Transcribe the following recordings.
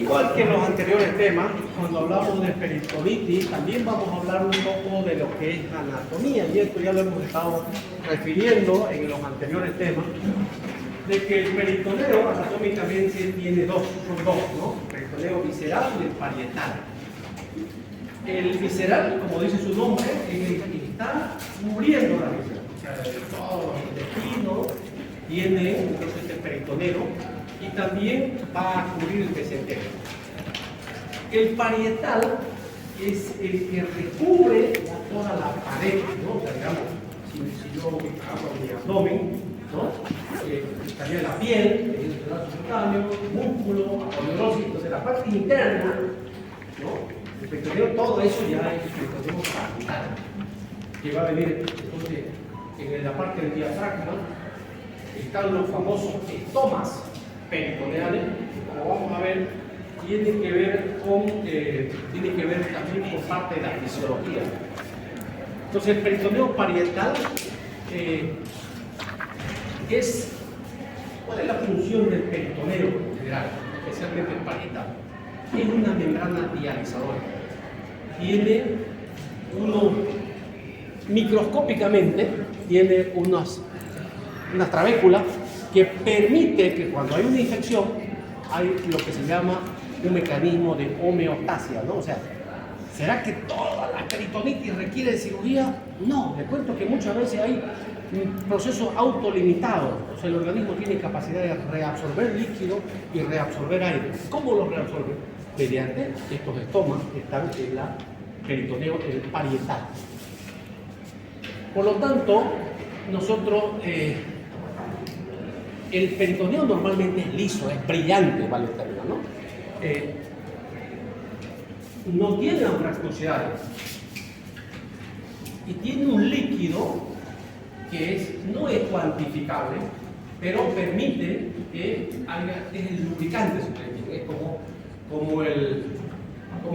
Igual que en los anteriores temas, cuando hablamos de peritonitis, también vamos a hablar un poco de lo que es anatomía, y esto ya lo hemos estado refiriendo en los anteriores temas, de que el peritoneo anatómicamente tiene son dos, ¿no? El peritoneo visceral y el parietal. El visceral, como dice su nombre, es el que está cubriendo la víscera, o sea, todos los intestinos tiene entonces el peritoneo y también va a cubrir el mesenterio. El parietal es el que recubre toda la pared, ¿no? O sea, digamos, si yo hago mi abdomen, ¿no? Estaría la piel, el brazo subcutáneo, músculo, aponeurositis, entonces la parte interna, ¿no? El peritoneo, todo eso ya es el peritoneo parietal, que va a venir entonces en la parte del diafragma. Están los famosos estomas peritoneales, como vamos a ver, tienen que ver también con parte de la fisiología. Entonces, el peritoneo parietal ¿cuál es la función del peritoneo en general, especialmente el parietal? Es una membrana dializadora. Tiene microscópicamente, tiene unas trabéculas que permite que cuando hay una infección hay lo que se llama un mecanismo de homeostasia, ¿no? O sea, ¿será que toda la peritonitis requiere de cirugía? No, les cuento que muchas veces hay un proceso autolimitado, o sea, el organismo tiene capacidad de reabsorber líquido y reabsorber aire. ¿Cómo lo reabsorbe? Mediante estos estomas que están en la peritoneo, el parietal. Por lo tanto, nosotros el peritoneo normalmente es liso, es brillante, vale el término, ¿no? No tiene antracnosidades y tiene un líquido que no es cuantificable, pero permite que es el lubricante, es como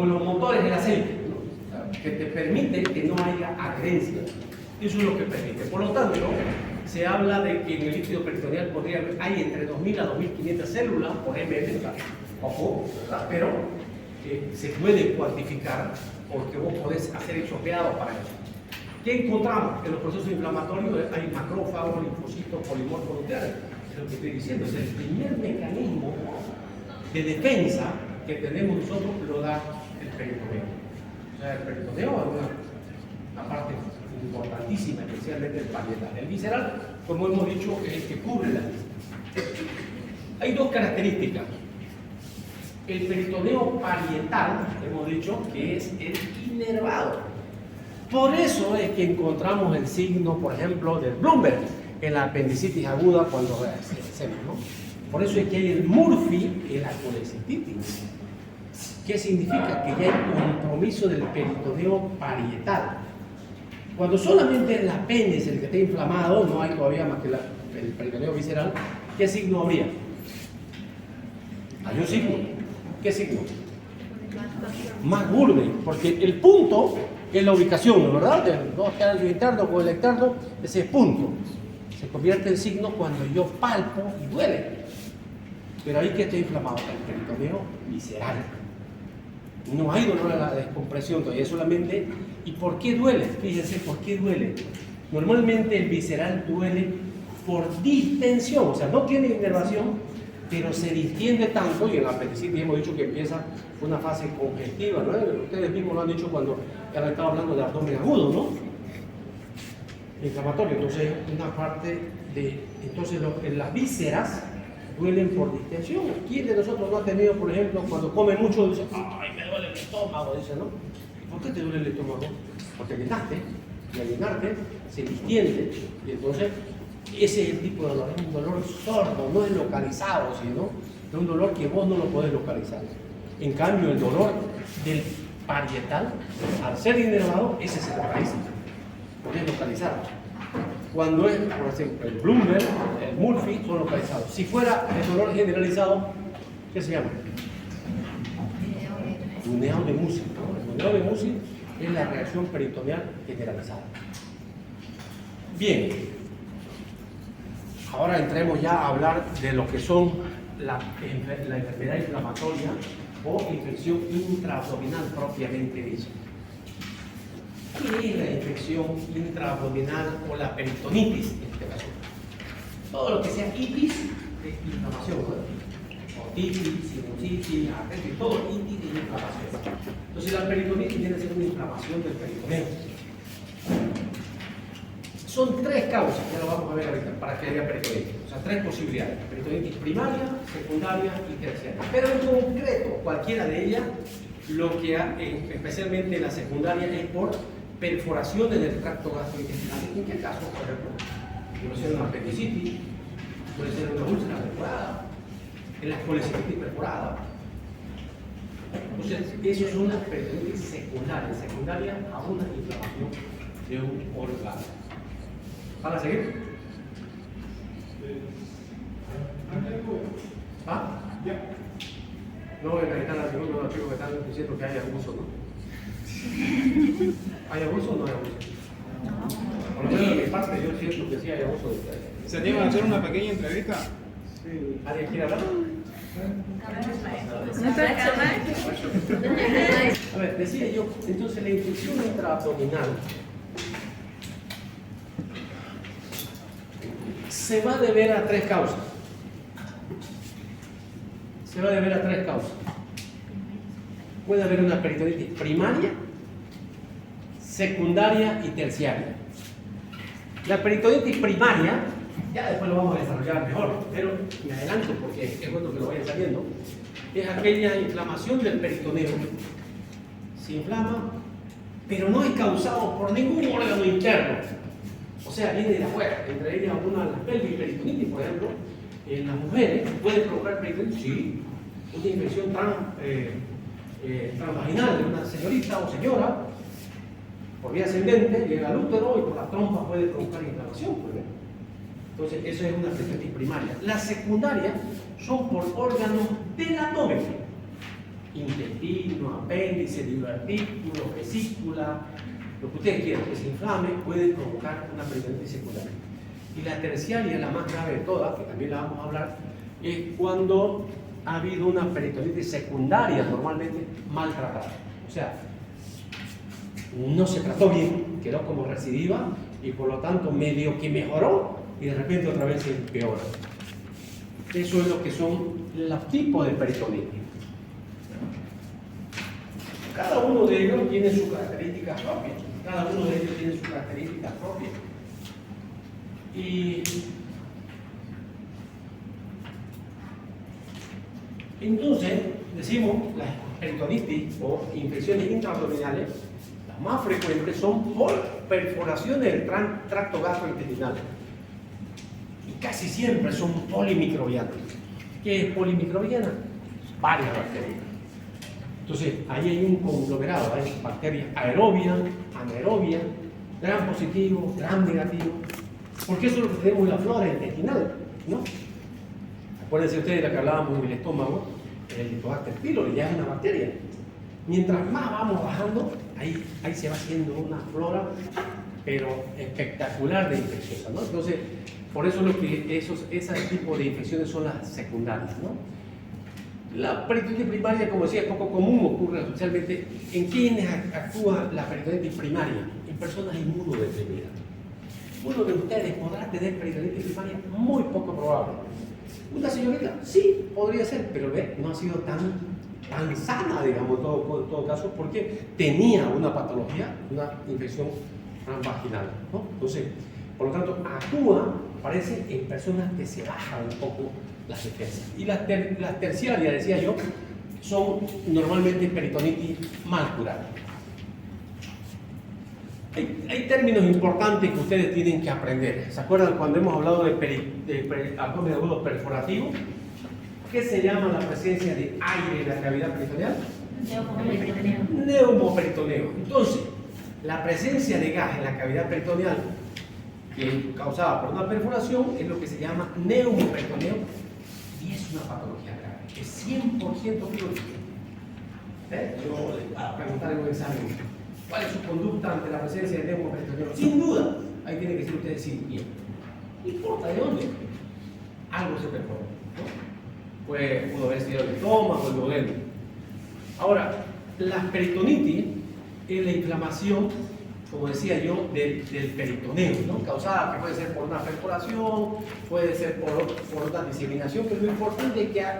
los motores del aceite, ¿no? O sea, que te permite que no haya adherencia. Eso es lo que permite. Por lo tanto, se habla de que en el líquido peritoneal hay entre 2.000 a 2.500 células por ml, ojo, ¿verdad? Pero se puede cuantificar porque vos podés hacer exopeado para eso. ¿Qué encontramos? En los procesos inflamatorios hay macrófagos, linfocitos, polimorfos nucleares. Es lo que estoy diciendo, es el primer mecanismo de defensa que tenemos nosotros, lo da el peritoneo. O sea, el peritoneo es una parte importantísima, especialmente el parietal. El visceral, como hemos dicho, es el que cubre la víscera. Hay dos características. El peritoneo parietal, hemos dicho, que es el inervado. Por eso es que encontramos el signo, por ejemplo, del Bloomberg en la apendicitis aguda cuando hacemos, ¿no? Por eso es que hay el Murphy en la colecistitis. ¿Qué significa? Que ya hay compromiso del peritoneo parietal. Cuando solamente el apéndice el que está inflamado, no hay todavía más que el peritoneo visceral, ¿qué signo habría? Hay un signo. ¿Qué signo? Más burde, porque el punto es la ubicación, ¿verdad? Del dos tercios interno con el externo, ese punto se convierte en signo cuando yo palpo y duele. Pero ahí que está inflamado el peritoneo visceral. No hay dolor a la descompresión todavía, solamente. ¿Y por qué duele? Fíjense, ¿por qué duele? Normalmente el visceral duele por distensión, o sea, no tiene inervación, pero se distiende tanto, y en la apendicitis hemos dicho que empieza una fase congestiva, ¿no? Ustedes mismos lo han dicho cuando han estado hablando de abdomen agudo, ¿no? Inflamatorio. Entonces, una parte de. Entonces, las vísceras duelen por distensión. ¿Quién de nosotros no ha tenido, por ejemplo, cuando come mucho, dice, ¡ay, me duele el estómago! Dice, ¿no? ¿Por qué te duele el estómago? Porque llenaste, y al llenarte se distiende, y entonces ese es el tipo de dolor, es un dolor sordo, no es localizado, sino es un dolor que vos no lo podés localizar. En cambio, el dolor del parietal, al ser inervado, ese se localiza, podés localizar. Cuando es, por ejemplo, el Bloomberg, el Murphy, son localizados. Si fuera el dolor generalizado, ¿qué se llama? Tuneo de Musi. El tuneo de Musi es la reacción peritoneal generalizada. Bien, ahora entremos ya a hablar de lo que son la enfermedad inflamatoria o infección intraabdominal propiamente dicha. ¿Qué es la infección intraabdominal o la peritonitis en este caso? Todo lo que sea itis es inflamación, ¿no? Otitis, sinusitis, artritis, todo itis es inflamación. Entonces la peritonitis viene a ser una inflamación del peritoneo. Son tres causas, ya lo vamos a ver ahorita, para que haya peritonitis. O sea, tres posibilidades: peritonitis primaria, secundaria y terciaria. Pero en concreto, cualquiera de ellas, lo que especialmente la secundaria, es por perforación en el tracto gastrointestinal. ¿En qué caso, por ejemplo? Puede ser una apendicitis, puede ser una úlcera perforada, en la colecitis perforada. Entonces, eso es una peritonitis secundaria a una inflamación de un órgano. ¿Van a seguir? ¿Ah? No voy a calentar a ninguno de los chicos que están diciendo que hay abuso, ¿no? ¿Hay abuso o no hay abuso? Por lo menos de mi parte, yo siento que sí hay abuso de ustedes. ¿Se animan a hacer una pequeña entrevista? Sí. ¿Alguien quiere hablar? A ver, decía yo, entonces la infección intraabdominal se va a deber a tres causas. Puede haber una peritonitis primaria, secundaria y terciaria. La peritonitis primaria, ya después lo vamos a desarrollar mejor, pero me adelanto porque es bueno que lo vayan sabiendo, es aquella inflamación del peritoneo. Se inflama, pero no es causado por ningún órgano interno. O sea, viene de afuera, entre ellas alguna de las pelvis, peritonitis, por ejemplo, en las mujeres puede provocar peritonitis, sí, una infección transvaginal de una señorita o señora, por vía ascendente, llega al útero y por la trompa puede provocar inflamación, por ejemplo. Entonces, eso es una peritonitis primaria. Las secundarias son por órganos del abdomen: intestino, apéndice, divertículo, vesícula, lo que ustedes quieran que se inflame, puede provocar una peritonitis secundaria. Y la terciaria, la más grave de todas, que también la vamos a hablar, es cuando ha habido una peritonitis secundaria, normalmente maltratada. O sea, no se trató bien, quedó como recidiva y por lo tanto medio que mejoró y de repente otra vez se empeora. Eso es lo que son los tipos de peritonitis. Cada uno de ellos tiene sus características propias. Y entonces, decimos, las peritonitis o infecciones intraabdominales, las más frecuentes son por perforaciones del tracto gastrointestinal. Y casi siempre son polimicrobianas. ¿Qué es polimicrobiana? Varias bacterias. Entonces, ahí hay un conglomerado, hay bacterias aerobias, anaerobias, gram positivo, gram negativo, porque eso es lo que tenemos en la flora intestinal, ¿no? Acuérdense ustedes de la que hablábamos del estómago, el Helicobacter pylori, ya es una bacteria. Mientras más vamos bajando, ahí se va haciendo una flora, pero espectacular de infecciosa, ¿no? Entonces, por eso ese tipo de infecciones son las secundarias, ¿no? La peritonitis primaria, como decía, es poco común, ocurre especialmente en quienes actúa la peritonitis primaria, en personas inmunodeprimidas. Uno de ustedes podrá tener peritonitis primaria, muy poco probable. Una señorita, sí, podría ser, pero no ha sido tan sana, digamos, en todo caso, porque tenía una patología, una infección transvaginal, ¿no? Entonces, por lo tanto, actúa, parece, en personas que se bajan un poco las defensas. Y las terciarias, decía yo, son normalmente peritonitis mal curadas. Hay términos importantes que ustedes tienen que aprender. ¿Se acuerdan cuando hemos hablado de abdomen agudo perforativo? ¿Qué se llama la presencia de aire en la cavidad peritoneal? Neumoperitoneo. Entonces, la presencia de gas en la cavidad peritoneal, que es causada por una perforación, es lo que se llama neumoperitoneo y es una patología grave. Es 100% quirúrgica. Yo les voy a preguntar en un examen, ¿cuál es su conducta ante la presencia de neumoperitoneo? Sin duda, ahí tiene que ser ustedes cirugía. No importa de dónde, algo se perforó, ¿no? Pudo haber sido el estómago, el duodeno. Ahora, la peritonitis es la inflamación, como decía yo, del peritoneo, ¿no? Causada, que puede ser por una perforación, puede ser por otra diseminación, pero lo importante es que hay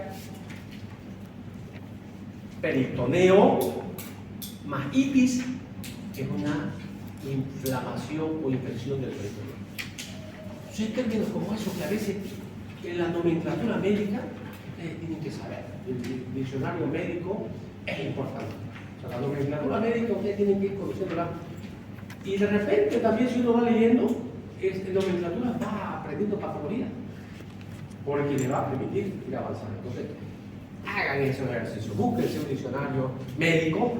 peritoneo más itis, que es una inflamación o infección del peritoneo. Son términos como esos que a veces en la nomenclatura médica ustedes tienen que saber. El diccionario médico es importante. O sea, la nomenclatura médica ustedes tienen que ir conociéndola. Y de repente también si uno va leyendo, en nomenclatura va aprendiendo patología, porque le va a permitir ir avanzando. Entonces, hagan ese ejercicio, búsquense un diccionario médico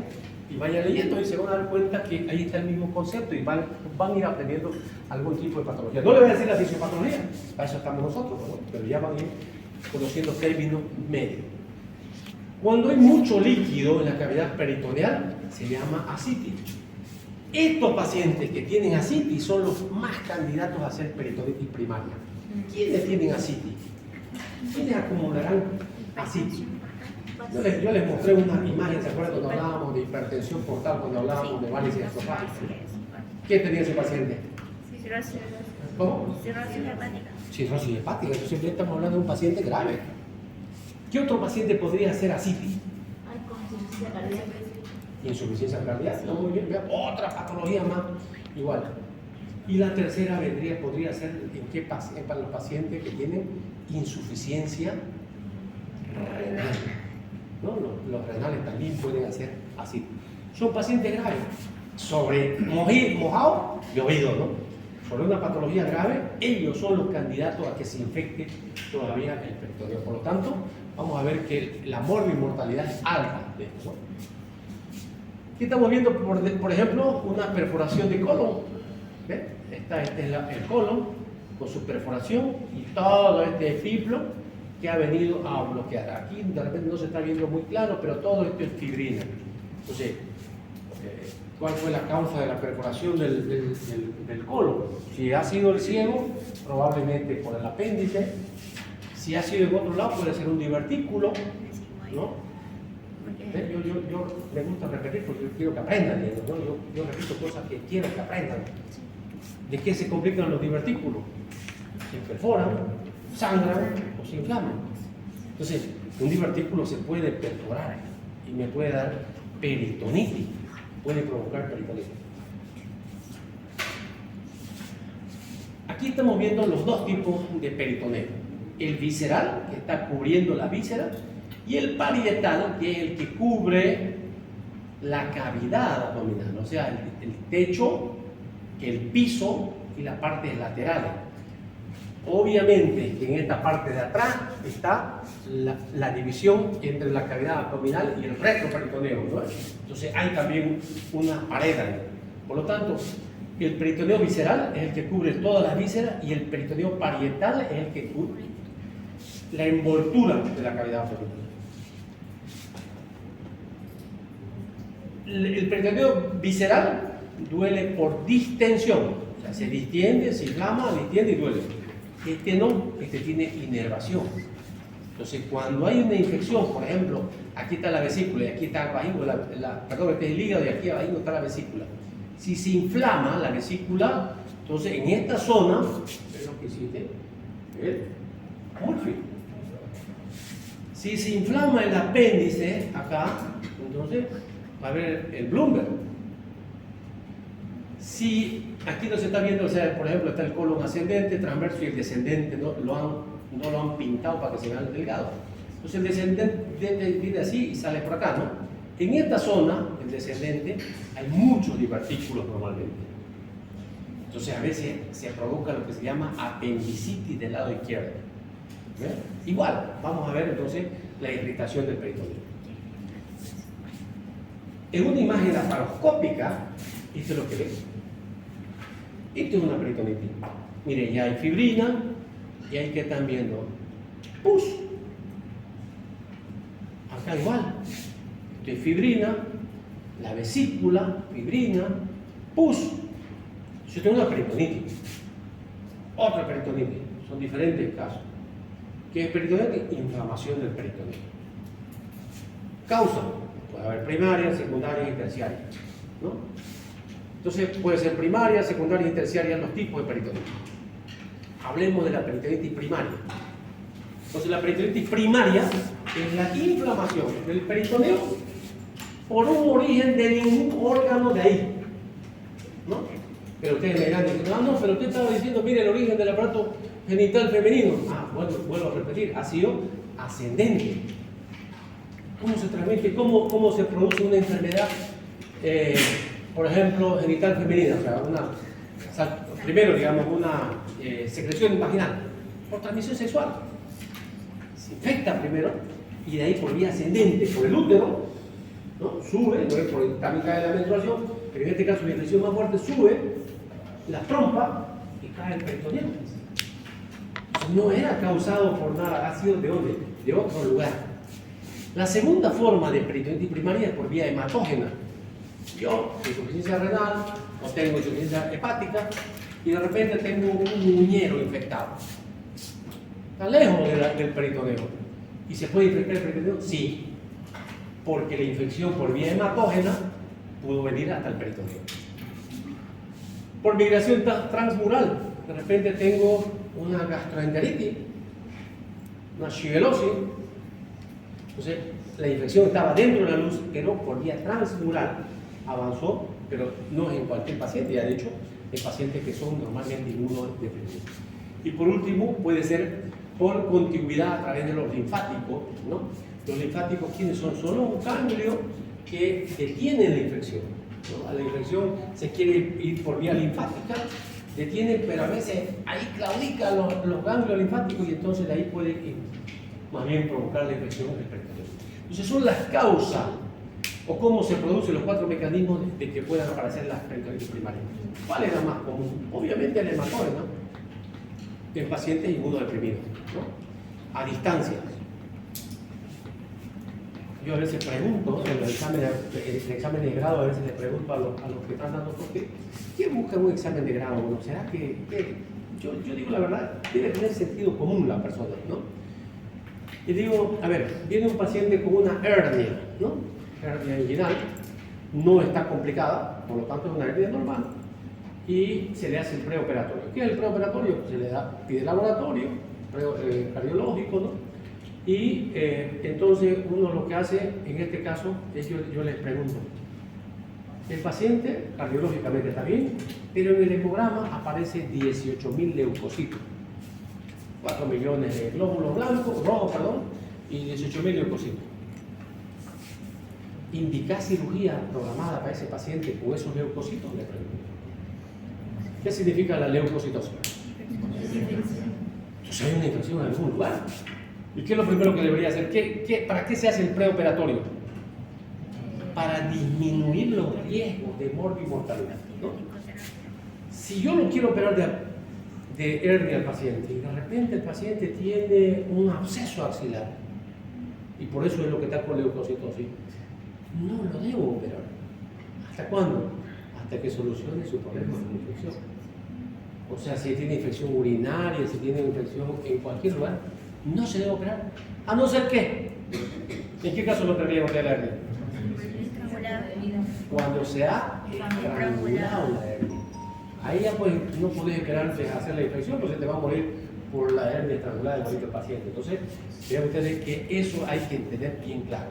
y vayan leyendo y se van a dar cuenta que ahí está el mismo concepto y van a ir aprendiendo algún tipo de patología. No le voy a decir la fisiopatología, para eso estamos nosotros, ¿no? Pero ya van a ir conociendo términos médicos. Cuando hay mucho líquido en la cavidad peritoneal, se llama ascitis. Estos pacientes que tienen ascitis son los más candidatos a ser peritonitis primaria. ¿Quiénes tienen ascitis? ¿Quiénes acumularán ascitis? Yo les mostré una imagen, ¿se acuerdan cuando hablábamos de hipertensión portal, cuando hablábamos de varices esofágicas? ¿Qué tenía ese paciente? ¿Cómo? Cirrosis hepática. Cirrosis hepática, entonces siempre estamos hablando de un paciente grave. ¿Qué otro paciente podría ser ascitis? Insuficiencia cardíaca, no, muy bien, otra patología más, igual. Y la tercera podría ser para los pacientes que tienen insuficiencia renal. ¿No? Los renales también pueden hacer así. Son pacientes graves, sobre mojado, llovido, ¿no? Sobre una patología grave, ellos son los candidatos a que se infecte todavía el peritoneo. Por lo tanto, vamos a ver que la mortalidad es alta de esto, ¿no? Aquí estamos viendo, por ejemplo, una perforación de colon. ¿Ve? Este es el colon con su perforación y todo este fibro que ha venido a bloquear. Aquí de repente no se está viendo muy claro, pero todo esto es fibrina. Entonces, ¿cuál fue la causa de la perforación del colon? Si ha sido el ciego, probablemente por el apéndice. Si ha sido en otro lado, puede ser un divertículo, ¿no? Yo me gusta repetir porque yo quiero que aprendan, ¿no? Yo repito cosas que quiero que aprendan. ¿De qué se complican los divertículos? Se perforan, sangran o se inflaman. Entonces, un divertículo se puede perforar y me puede dar peritonitis, puede provocar peritonitis. Aquí estamos viendo los dos tipos de peritoneo: el visceral, que está cubriendo la víscera, y el parietal, que es el que cubre la cavidad abdominal, o sea, el techo, el piso y las partes laterales. Obviamente que en esta parte de atrás está la división entre la cavidad abdominal y el retroperitoneo, ¿no? Entonces hay también una pared ahí. Por lo tanto, el peritoneo visceral es el que cubre todas las vísceras y el peritoneo parietal es el que cubre la envoltura de la cavidad abdominal. El peritoneo visceral duele por distensión, o sea, se distiende, se inflama, distiende y duele. Este no, este tiene inervación. Entonces, cuando hay una infección, por ejemplo, aquí está la vesícula y aquí está el vagino, perdón, este es el hígado y aquí abajo está la vesícula. Si se inflama la vesícula, entonces en esta zona, es lo que hiciste, el Murphy. Si se inflama el apéndice acá, entonces va a haber el Bloomberg. Si aquí no se está viendo, o sea, por ejemplo, está el colon ascendente, transverso y el descendente no lo han pintado para que se vea el delgado. Entonces el descendente viene así y sale por acá, ¿no? En esta zona, el descendente, hay muchos divertículos normalmente. Entonces a veces se provoca lo que se llama apendicitis del lado izquierdo. ¿Ven? Igual, vamos a ver entonces la irritación del peritoneo. En una imagen laparoscópica, esto es lo que ves. Esto es una peritonitis. Miren, ya hay fibrina y ahí que están viendo pus. Acá igual. Esto es fibrina, la vesícula, fibrina, pus. Yo tengo una peritonitis. Otra peritonitis. Son diferentes casos. ¿Qué es peritonitis? Inflamación del peritoneo. Causa. Puede haber primaria, secundaria y terciaria, ¿no? Entonces puede ser primaria, secundaria y terciaria los tipos de peritonitis. Hablemos de la peritonitis primaria. Entonces la peritonitis primaria es la inflamación del peritoneo por un origen de ningún órgano de ahí, ¿no? Pero ustedes me dirán, no, pero usted estaba diciendo, mire el origen del aparato genital femenino. Vuelvo a repetir, ha sido ascendente. ¿Cómo se transmite? ¿Cómo se produce una enfermedad, por ejemplo, genital femenina? O sea, primero, digamos, una secreción vaginal por transmisión sexual. Se infecta primero y de ahí por vía ascendente, por el útero, ¿no? Sube, no es por también cae la menstruación, pero en este caso la infección más fuerte sube la trompa y cae el peritoneo. No era causado por nada, ha sido de dónde? De otro lugar. La segunda forma de peritonitis primaria es por vía hematógena. Yo, insuficiencia renal, o tengo insuficiencia hepática, y de repente tengo un muñero infectado. Está lejos del peritoneo. ¿Y se puede infectar el peritoneo? Sí, porque la infección por vía hematógena pudo venir hasta el peritoneo. Por migración transmural, de repente tengo una gastroenteritis, una shigelosis. Entonces, la infección estaba dentro de la luz, pero por vía transmural avanzó, pero no es en cualquier paciente, ya he dicho, en pacientes que son normalmente inmunodeprimidos. Y por último, puede ser por contigüidad a través de los linfáticos, ¿no? Los linfáticos, ¿quiénes son? Son un ganglio que detienen la infección, ¿no? La infección se quiere ir por vía linfática, detienen, pero a veces ahí claudican los ganglios linfáticos y entonces de ahí puede más bien provocar la infección del peritoneo. Entonces son las causas o cómo se producen los 4 mecanismos de que puedan aparecer las peritonitis primarias. ¿Cuál es la más común? Obviamente la hematógena en pacientes inmunodeprimidos, ¿no? A distancia. Yo a veces pregunto, en los exámenes de grado, a veces les pregunto a los que están dando corte, ¿qué busca un examen de grado? Bueno, ¿será que yo digo la verdad, debe tener sentido común la persona, ¿no? Y digo, a ver, viene un paciente con una hernia, ¿no? Hernia inguinal, no está complicada, por lo tanto es una hernia normal, y se le hace el preoperatorio. ¿Qué es el preoperatorio? Se le pide laboratorio, cardiológico, ¿no? Y entonces uno lo que hace, en este caso, es yo les pregunto, el paciente cardiológicamente está bien, pero en el hemograma aparece 18.000 leucocitos, 4 millones de glóbulos rojos, y 18.000 leucocitos. ¿Indica cirugía programada para ese paciente con esos leucocitos? Le pregunto. ¿Qué significa la leucocitosis? Entonces hay una infección en algún lugar. ¿Y qué es lo primero que debería hacer? ¿Para qué se hace el preoperatorio? Para disminuir los riesgos de morbimortalidad, ¿no? Si yo no quiero operar de hernia al paciente y de repente el paciente tiene un absceso axilar y por eso es lo que está con leucocitosis, no lo debo operar. ¿Hasta cuándo? Hasta que solucione su problema de infección. O sea, si tiene infección urinaria, si tiene infección en cualquier lugar, no se debe operar. ¿A no ser qué? ¿En qué caso lo tendríamos de la hernia? Cuando se ha estrangulado la hernia. Ahí ya pues no podés esperar de hacer la infección, pues se te va a morir por la hernia estrangulada del paciente. Entonces, vean ustedes que eso hay que tener bien claro.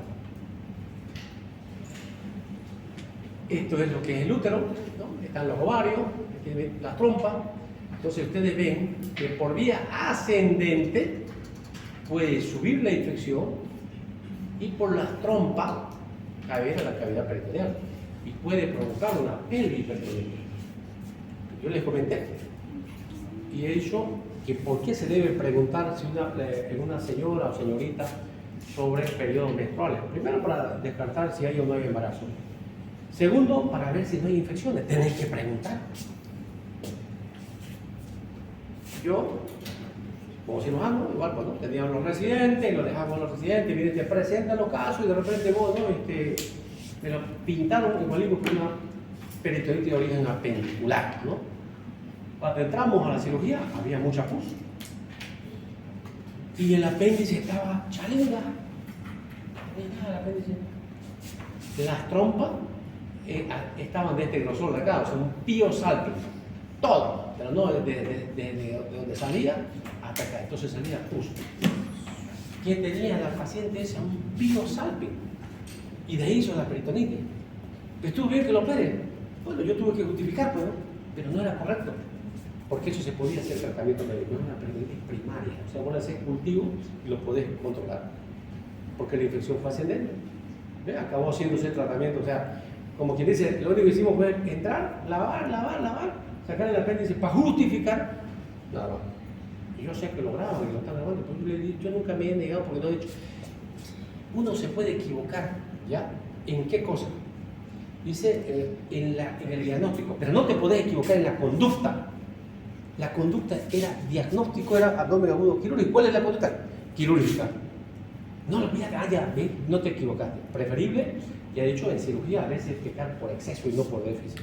Esto es lo que es el útero, ¿no? Están los ovarios, la trompa. Entonces ustedes ven que por vía ascendente puede subir la infección y por las trompas caer a la cavidad peritoneal y puede provocar una pelvis peritoneal. Yo les comenté y he dicho que por qué se debe preguntar si una señora o señorita sobre periodos menstruales. Primero, para descartar si hay o no hay embarazo. Segundo, para ver si no hay infecciones. Tenéis que preguntar. Yo, como cirujano, igual cuando teníamos los residentes, los dejamos los residentes, vienen, te presentan los casos y de repente vos, ¿no? Me lo pintaron igualito que una peritonitis de origen apendicular, ¿no? Cuando entramos a la cirugía había mucha pus y el apéndice estaba chalenga, el apéndice. Las trompas estaban de este grosor de acá, o sea, un pío salping, todo, pero no de donde salía hasta acá, entonces salía justo. ¿Qué tenía la paciente esa? Un pío salping, y de ahí hizo la peritonitis. ¿Estuvo bien que lo opere? Bueno, yo tuve que justificar, pero no era correcto, porque eso se podía hacer tratamiento médico, es una peritonitis primaria, o sea, vos le haces cultivo y lo podés controlar, porque la infección fue ascendente. Acabó haciéndose el tratamiento, o sea, como quien dice, lo único que hicimos fue entrar, lavar, sacar el apéndice para justificar, nada más. Y yo sé que lo graban y lo están grabando, pero yo nunca me he negado porque no he dicho. Uno se puede equivocar, ¿ya? ¿En qué cosa? Dice en el diagnóstico, pero no te podés equivocar en la conducta. La conducta era diagnóstico, era abdomen agudo quirúrgico. ¿Cuál es la conducta? Quirúrgica. No lo pidas, ya, ve, no te equivocaste. Preferible, ya he dicho, en cirugía a veces pecar por exceso y no por déficit.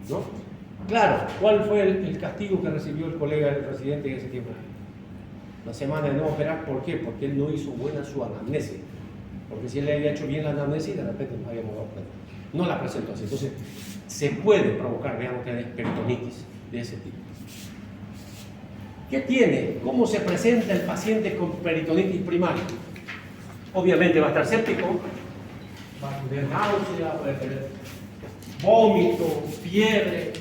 ¿No? Claro, ¿cuál fue el castigo que recibió el colega del residente en ese tiempo? La semana de no operar, ¿por qué? Porque él no hizo buena su anamnesis. Porque si él le había hecho bien la anamnesis, de repente no habíamos dado cuenta. No la presentó así. Entonces, se puede provocar, veamos que hay peritonitis de ese tipo. ¿Qué tiene? ¿Cómo se presenta el paciente con peritonitis primaria? Obviamente va a estar séptico, va a tener náusea, va a tener vómito, fiebre,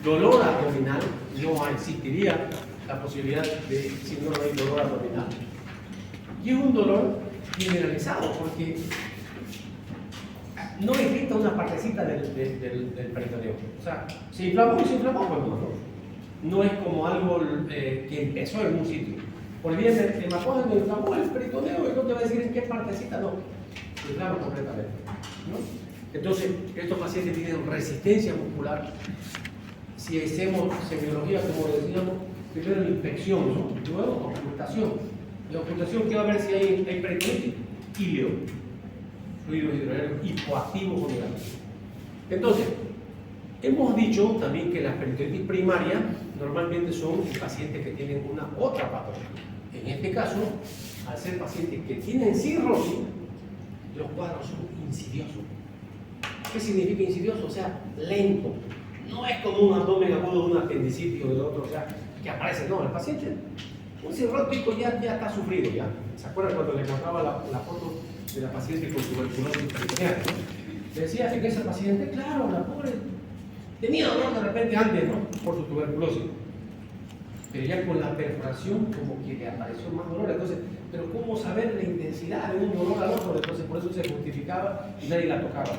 dolor abdominal. No existiría la posibilidad de si no hay dolor abdominal. Y es un dolor generalizado porque no irrita una partecita del peritoneo. O sea, se inflamó, pues no es como algo que empezó en un sitio. Por bien, el hematógeno inflamó el peritoneo y no te va a decir en qué partecita, no. Se inflama completamente, ¿no? Entonces, estos pacientes tienen resistencia muscular. Si hacemos semiología, como decíamos, primero la infección, ¿no? Luego ocultación. La ocultación, ¿qué va a ver si hay peritonitis? Ilio, fluido hidroaéreo hipoactivo con el agua. Entonces, hemos dicho también que las peritonitis primarias normalmente son pacientes que tienen una otra patología. En este caso, al ser pacientes que tienen cirrosis, los cuadros son insidiosos. ¿Qué significa insidioso? O sea, lento. No es como un abdomen agudo de un apendicitis o de otro, o sea, que aparece. No, el paciente, un cirrótico ya está sufrido. Ya. ¿Se acuerdan cuando le mostraba la foto de la paciente con tuberculosis peritoneal? Le decía en esa paciente, claro, la pobre tenía dolor de repente antes, ¿no? Por su tuberculosis. Pero ya con la perforación como que le apareció más dolor. Entonces, pero ¿cómo saber la intensidad de un dolor al otro? Entonces, por eso se justificaba y nadie la tocaba.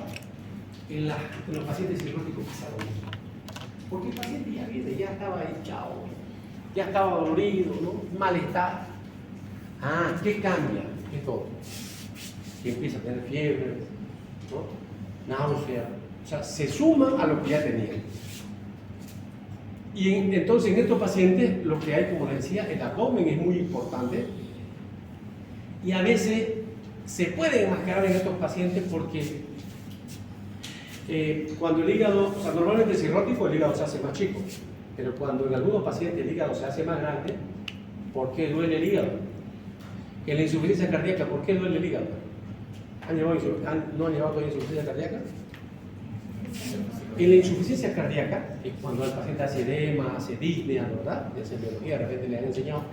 En los pacientes cirróticos pasa lo mismo. Porque el paciente ya viene, ya estaba hinchado, ya estaba dolorido, ¿no? Malestar. Ah, ¿qué cambia? ¿Qué todo? Que empieza a tener fiebre, ¿no? Náusea. O sea, se suma a lo que ya tenía. Y entonces en estos pacientes lo que hay, como les decía, el abdomen es muy importante. Y a veces se puede enmascarar en estos pacientes porque cuando el hígado, o sea, normalmente cirrótico el hígado se hace más chico, pero cuando en algunos pacientes el hígado se hace más grande, ¿por qué duele el hígado? En la insuficiencia cardíaca, ¿por qué duele el hígado? ¿No han llevado todavía insuficiencia cardíaca? En la insuficiencia cardíaca, cuando el paciente hace edema, hace disnea, ¿verdad? De semiología, de repente le han enseñado,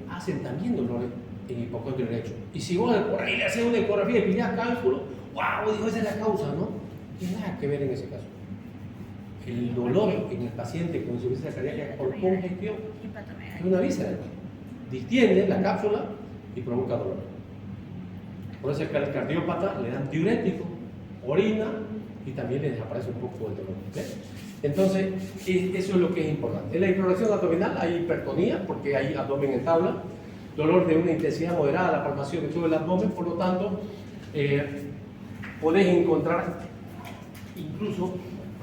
hacen también dolor en hipocondrio derecho. Y si vos por ahí le haces una ecografía y pillas cálculo, ¡wow! Digo, esa es la causa, ¿no? No tiene nada que ver en ese caso. El dolor en el paciente con insuficiencia cardíaca por congestión es una víscera. Distiende la cápsula y provoca dolor. Por eso es que al cardiópata le dan diurético, orina y también le desaparece un poco el dolor. ¿Ves? Entonces, eso es lo que es importante. En la inflamación abdominal hay hipertonía porque hay abdomen en tabla, dolor de una intensidad moderada, la palpación de todo el abdomen, por lo tanto, podés encontrar incluso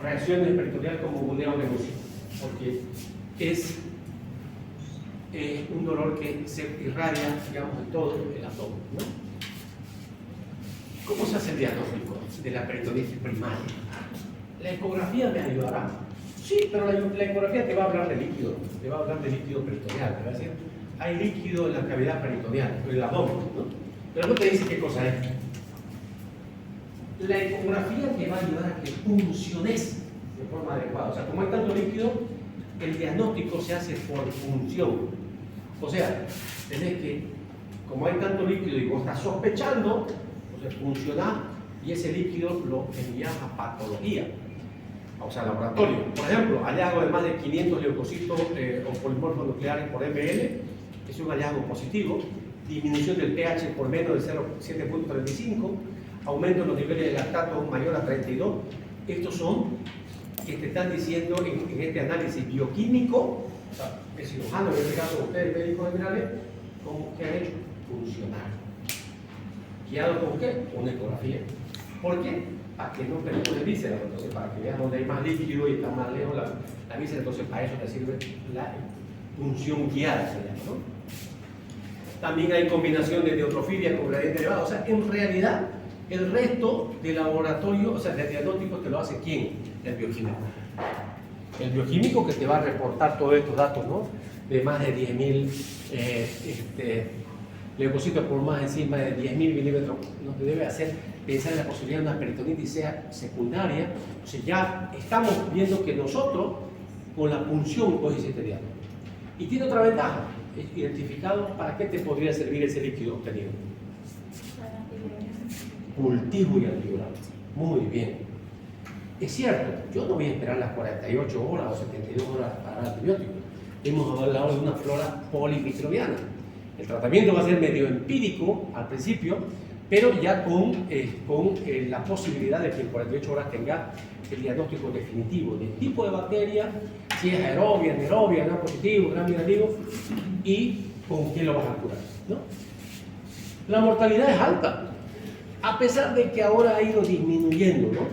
reacciones peritoneales como buleo negocio, porque es un dolor que se irradia, digamos, en todo el abdomen, ¿no? ¿Cómo se hace el diagnóstico de la peritonitis primaria? ¿La ecografía me ayudará? Sí, pero la ecografía te va a hablar de líquido, te va a hablar de líquido peritoneal, te va a decir, hay líquido en la cavidad peritoneal, en el abdomen, ¿no? Pero no te dice qué cosa es. la ecografía te va a ayudar a que funciones de forma adecuada. O sea, como hay tanto líquido, el diagnóstico se hace por función. O sea, tenés que, como hay tanto líquido y vos estás sospechando, entonces funcionás y ese líquido lo envías a patología, o sea, laboratorio. Por ejemplo, hallazgo de más de 500 leucocitos o polimorfos nucleares por ml, es un hallazgo positivo. Disminución del pH por menos de 7.35, aumento en los niveles de lactato mayor a 32. Estos son que te están diciendo en este análisis bioquímico, o sea, el cirujano, en este caso ustedes médicos generales, ¿cómo que han hecho? Funcionar. ¿Guiado con qué? Una ecografía. ¿Por qué? Para que no perturbe el víscera, entonces para que veas dónde hay más líquido y está más lejos la víscera, entonces para eso te sirve la función guiada, se llama, ¿no? También hay combinación de neutrofilia con gradiente elevado. O sea, en realidad, el resto del laboratorio, o sea, del diagnóstico, te lo hace ¿quién? El bioquímico. El bioquímico que te va a reportar todos estos datos, ¿no? De más de 10.000 leucocitos por más encima de 10.000 milímetros. Nos debe hacer pensar en la posibilidad de una peritonitis sea secundaria. O sea, ya estamos viendo que nosotros, con la punción, vos hiciste diagnóstico. Y tiene otra ventaja. Identificado para qué te podría servir ese líquido obtenido. Cultivo y antiviral. Muy bien. Es cierto, yo no voy a esperar las 48 horas o 72 horas para el antibiótico. Hemos hablado de una flora polimicrobiana. El tratamiento va a ser medio empírico al principio, pero ya con la posibilidad de que en 48 horas tenga el diagnóstico definitivo del tipo de bacteria, si es aerobia, anaerobia, gram positivo, gram negativo, y con qué lo vas a curar, ¿no? La mortalidad es alta, a pesar de que ahora ha ido disminuyendo, ¿no?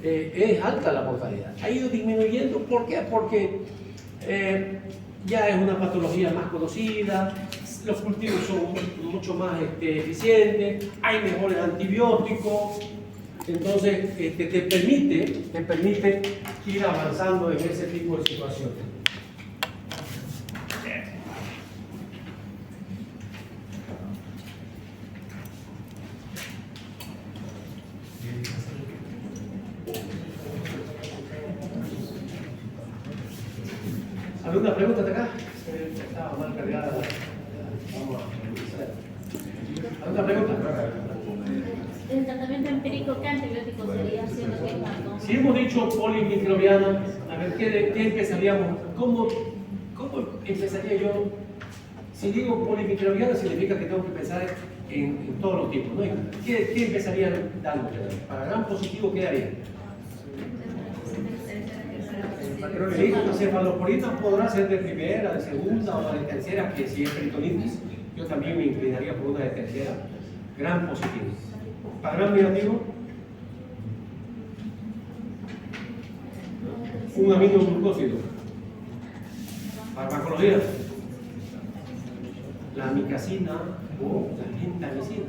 Es alta la mortalidad, ha ido disminuyendo. ¿Por qué? Porque ya es una patología más conocida, los cultivos son mucho más eficientes, hay mejores antibióticos, entonces te permite ir avanzando en ese tipo de situaciones. ¿Alguna pregunta de acá? Estaba mal cargada. Vamos a revisar. ¿Alguna pregunta? El tratamiento empírico, ¿qué antibiótico sería? Siendo que Si hemos dicho polimicrobiana, a ver, ¿qué empezaríamos? ¿Cómo empezaría yo? Si digo polimicrobiana, significa que tengo que pensar en todos los tipos, ¿no? ¿Qué empezaría dando? Para gram positivo, ¿qué haría? Sí, los cefalosporinos podrá ser de primera, de segunda o de tercera, que si es peritonitis, yo también me inclinaría por una de tercera, gram positivo. Para gram negativo, un aminoglucósido. Farmacología, la amicacina o la gentamicina,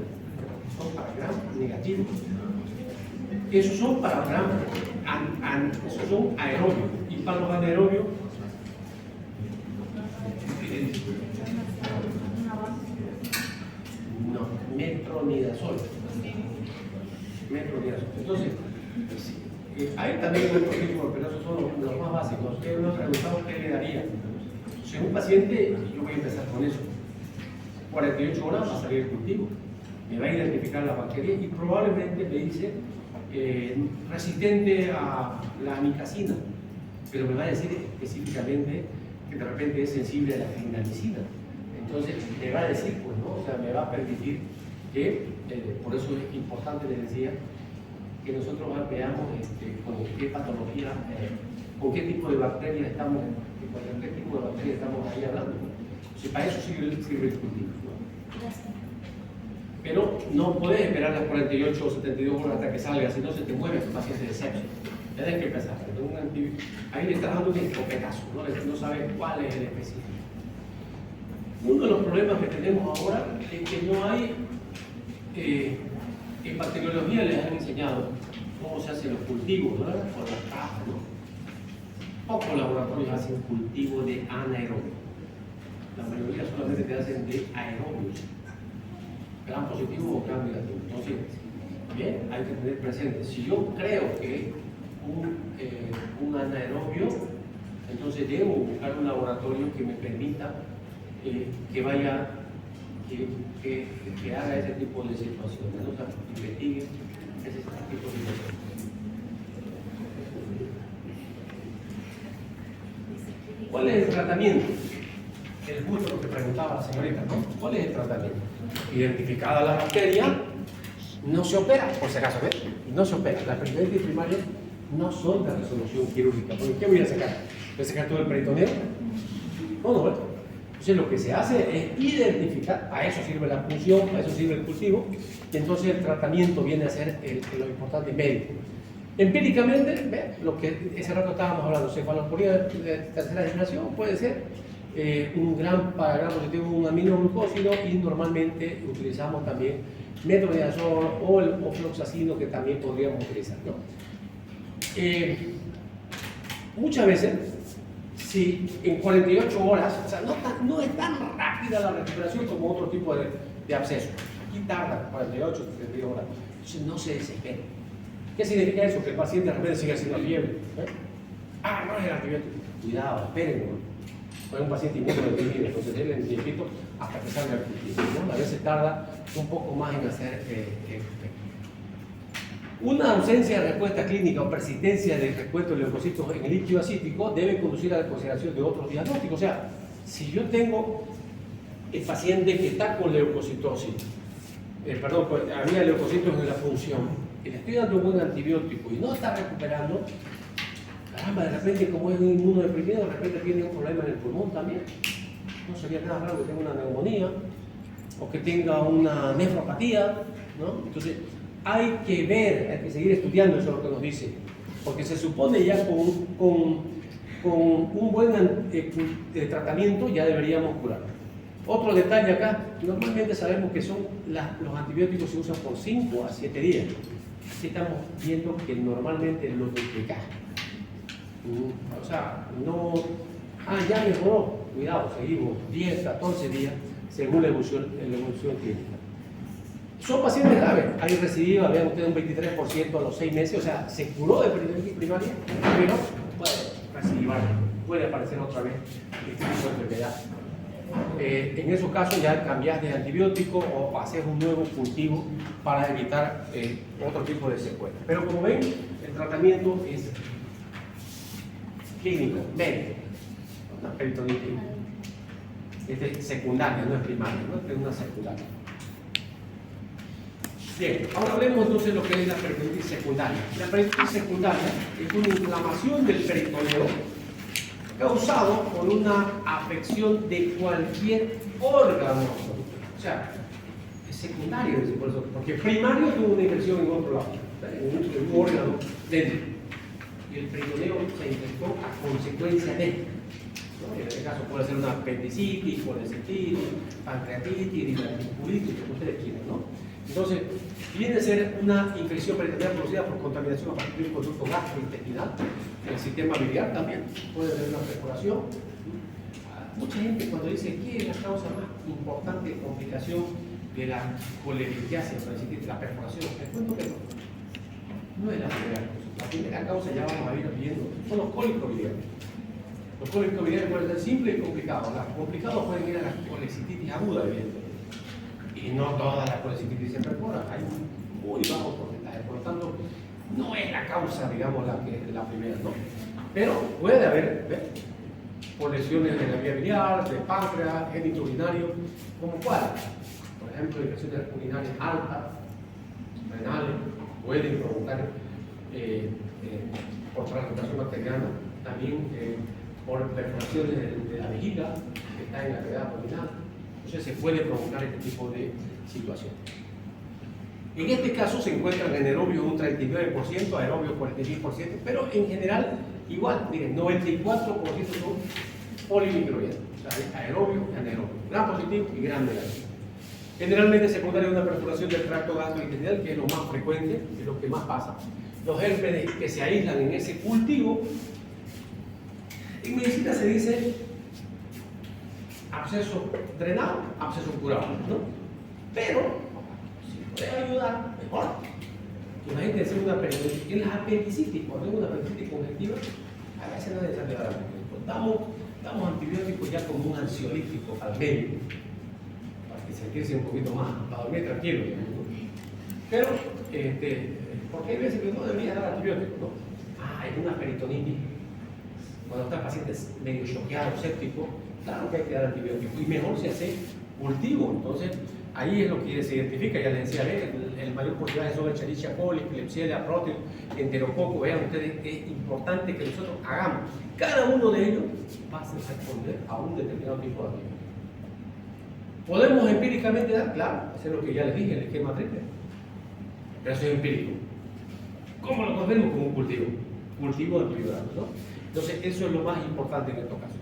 son para gram negativo. Esos son para gram, esos son aerobios. Y para los anaerobios, no, metronidazol. Entonces, hay también otros tipos, pero esos son los más básicos. Ustedes me han preguntado qué le daría. Si un paciente, yo voy a empezar con eso. 48 horas va a salir el cultivo. Me va a identificar la bacteria y probablemente me dice resistente a la amicacina, pero me va a decir específicamente que de repente es sensible a la clindamicina. Entonces me va a decir, pues no, o sea, me va a permitir que, por eso es importante, les decía, que nosotros veamos con qué patología, con qué tipo de bacteria estamos, con qué tipo de bacteria estamos ahí hablando. O sea, para eso sirve el cultivo, ¿no? Gracias. Pero no puedes esperar las 48 o 72 horas hasta que salga, si no se te mueve tu paciente de sepsis. Tienes que empezar. Ahí le estás dando un escopetazo, no sabes cuál es el específico. Uno de los problemas que tenemos ahora es que no hay, en bacteriología les han enseñado cómo se hacen los cultivos, ¿verdad? Por las cajas, ¿no? Pocos laboratorios hacen cultivo de anaerobio. La mayoría solamente te hacen de aerobios. Gram positivo o gram negativo. Entonces, también hay que tener presente, si yo creo que un anaerobio, entonces debo buscar un laboratorio que me permita que vaya, que haga ese tipo de situaciones, ¿no? O sea, investigue ese tipo de situaciones. ¿Cuál es el tratamiento? Es justo lo que preguntaba la señorita, ¿no? ¿Cuál es el tratamiento? Identificada la bacteria, no se opera, por si acaso, ¿ves? No se opera. Las peritonitis primarias no son de resolución quirúrgica. ¿Por qué voy a sacar? ¿Voy a sacar todo el peritoneo? No, ¿ves? Entonces lo que se hace es identificar, a eso sirve la punción, a eso sirve el cultivo, y entonces el tratamiento viene a ser lo importante médico. Empíricamente, ¿ves? Lo que ese rato estábamos hablando, cefalosporina de tercera generación puede ser un gran positivo, un aminoglucósido, y normalmente utilizamos también metronidazol o el ofloxacino, que también podríamos utilizar, ¿no? Muchas veces, si en 48 horas, o sea, no es tan rápida la recuperación como otro tipo de absceso. Aquí tarda 48, 72 horas. Entonces no se desespera. ¿Qué significa eso? Que el paciente de repente sigue haciendo fiebre. No es el antibiótico. Cuidado, esperen. Es un paciente inmunodeprimido, entonces denle un tiempito hasta que salga el cultivo, ¿no? A veces tarda un poco más en hacer efecto. Una ausencia de respuesta clínica o persistencia de recuento de leucocitos en el líquido acítico debe conducir a la consideración de otros diagnósticos. O sea, si yo tengo el paciente que está con leucocitosis, pues había leucocitos en la función, y le estoy dando un buen antibiótico y no está recuperando, caramba, de repente, como es un inmunodeprimido, de repente tiene un problema en el pulmón también. No sería nada raro que tenga una neumonía o que tenga una nefropatía, ¿no? Entonces, hay que ver, hay que seguir estudiando, eso es lo que nos dice, porque se supone ya con un buen tratamiento ya deberíamos curar. Otro detalle acá, normalmente sabemos que los antibióticos se usan por 5 a 7 días. Así estamos viendo que normalmente lo duplicamos. O sea, no, ya mejoró, cuidado, seguimos 10, 14 días según la evolución clínica. Son pacientes graves, hay recidiva, vean ustedes, un 23% a los 6 meses, o sea, se curó de peritonitis primaria, pero puede recidivar, puede aparecer otra vez este tipo de enfermedad. En esos casos ya cambias de antibiótico o haces un nuevo cultivo para evitar otro tipo de secuelas. Pero como ven, el tratamiento es clínico, médico. Una peritonitis secundaria, no es primaria, ¿no? Es una secundaria. Bien, ahora hablemos entonces de lo que es la peritonitis secundaria. La peritonitis secundaria es una inflamación del peritoneo causado por una afección de cualquier órgano. O sea, es secundario, por eso, porque primario tuvo una infección en otro lado, en un órgano dentro. Y el peritoneo se infectó a consecuencia de, ¿no? En este caso puede ser una apendicitis, colecitis, pancreatitis, diverticulitis, como ustedes quieran, ¿no? Entonces, viene a ser una infección peritoneal producida por contaminación a partir del conducto gastrointestinal, el sistema biliar también, puede haber una perforación. Mucha gente cuando dice ¿qué es la causa más importante de complicación de la colelictiasis, la perforación? Les cuento que no es la primera causa. La primera causa ya vamos a ir viendo, son los cólicos biliares. Los cólicos biliares pueden ser simples y complicados. Los complicados pueden ir a la colecitis aguda, evidentemente. Y no todas las colecitis se perforan, hay un muy bajo porcentaje, por lo tanto, no es la causa, digamos, la primera, ¿no? Pero puede haber, ¿ves? Por lesiones de la vía biliar, de páncreas, genitourinario, como cuál. Por ejemplo, infecciones urinarias altas, renales, pueden provocar por translocación bacteriana, también por perforaciones de la vejiga, que está en la cavidad abdominal. Entonces se puede provocar este tipo de situación. En este caso se encuentran anaerobios un 39%, aerobios 46%, pero en general igual, miren, 94% son polimicrobianos, o sea, aerobios y anaerobios, gran positivo y gran negativo. Generalmente secundaria una perforación del tracto gastrointestinal, que es lo más frecuente, es lo que más pasa. Los gérmenes que se aíslan en ese cultivo, en medicina se dice absceso drenado, absceso curado, ¿no? Pero si puede ayudar, mejor. gente hace una peritonitis. En las apendicitis, cuando hay una apendicitis congestiva, a veces no es necesario dar antibióticos. Damos antibióticos ya como un ansiolítico al médico, para que sentirse un poquito más, para dormir tranquilo. Pero, porque hay veces que no debería dar antibióticos, ¿no? Hay una peritonitis, cuando está el paciente medio choqueado, séptico, claro que hay que dar antibióticos, y mejor se hace cultivo. Entonces, ahí es lo que se identifica, ya les decía, el mayor porcentaje son Escherichia coli, Klebsiella, Proteus, Enterococo. Vean ustedes, es importante que nosotros hagamos. Cada uno de ellos va a responder a un determinado tipo de antibiótico. ¿Podemos empíricamente dar? Claro, hacer lo que ya les dije, el esquema triple. Pero eso es empírico. ¿Cómo lo conocemos? Como un cultivo. Cultivo de antibióticos, ¿no? Entonces, eso es lo más importante en estos casos.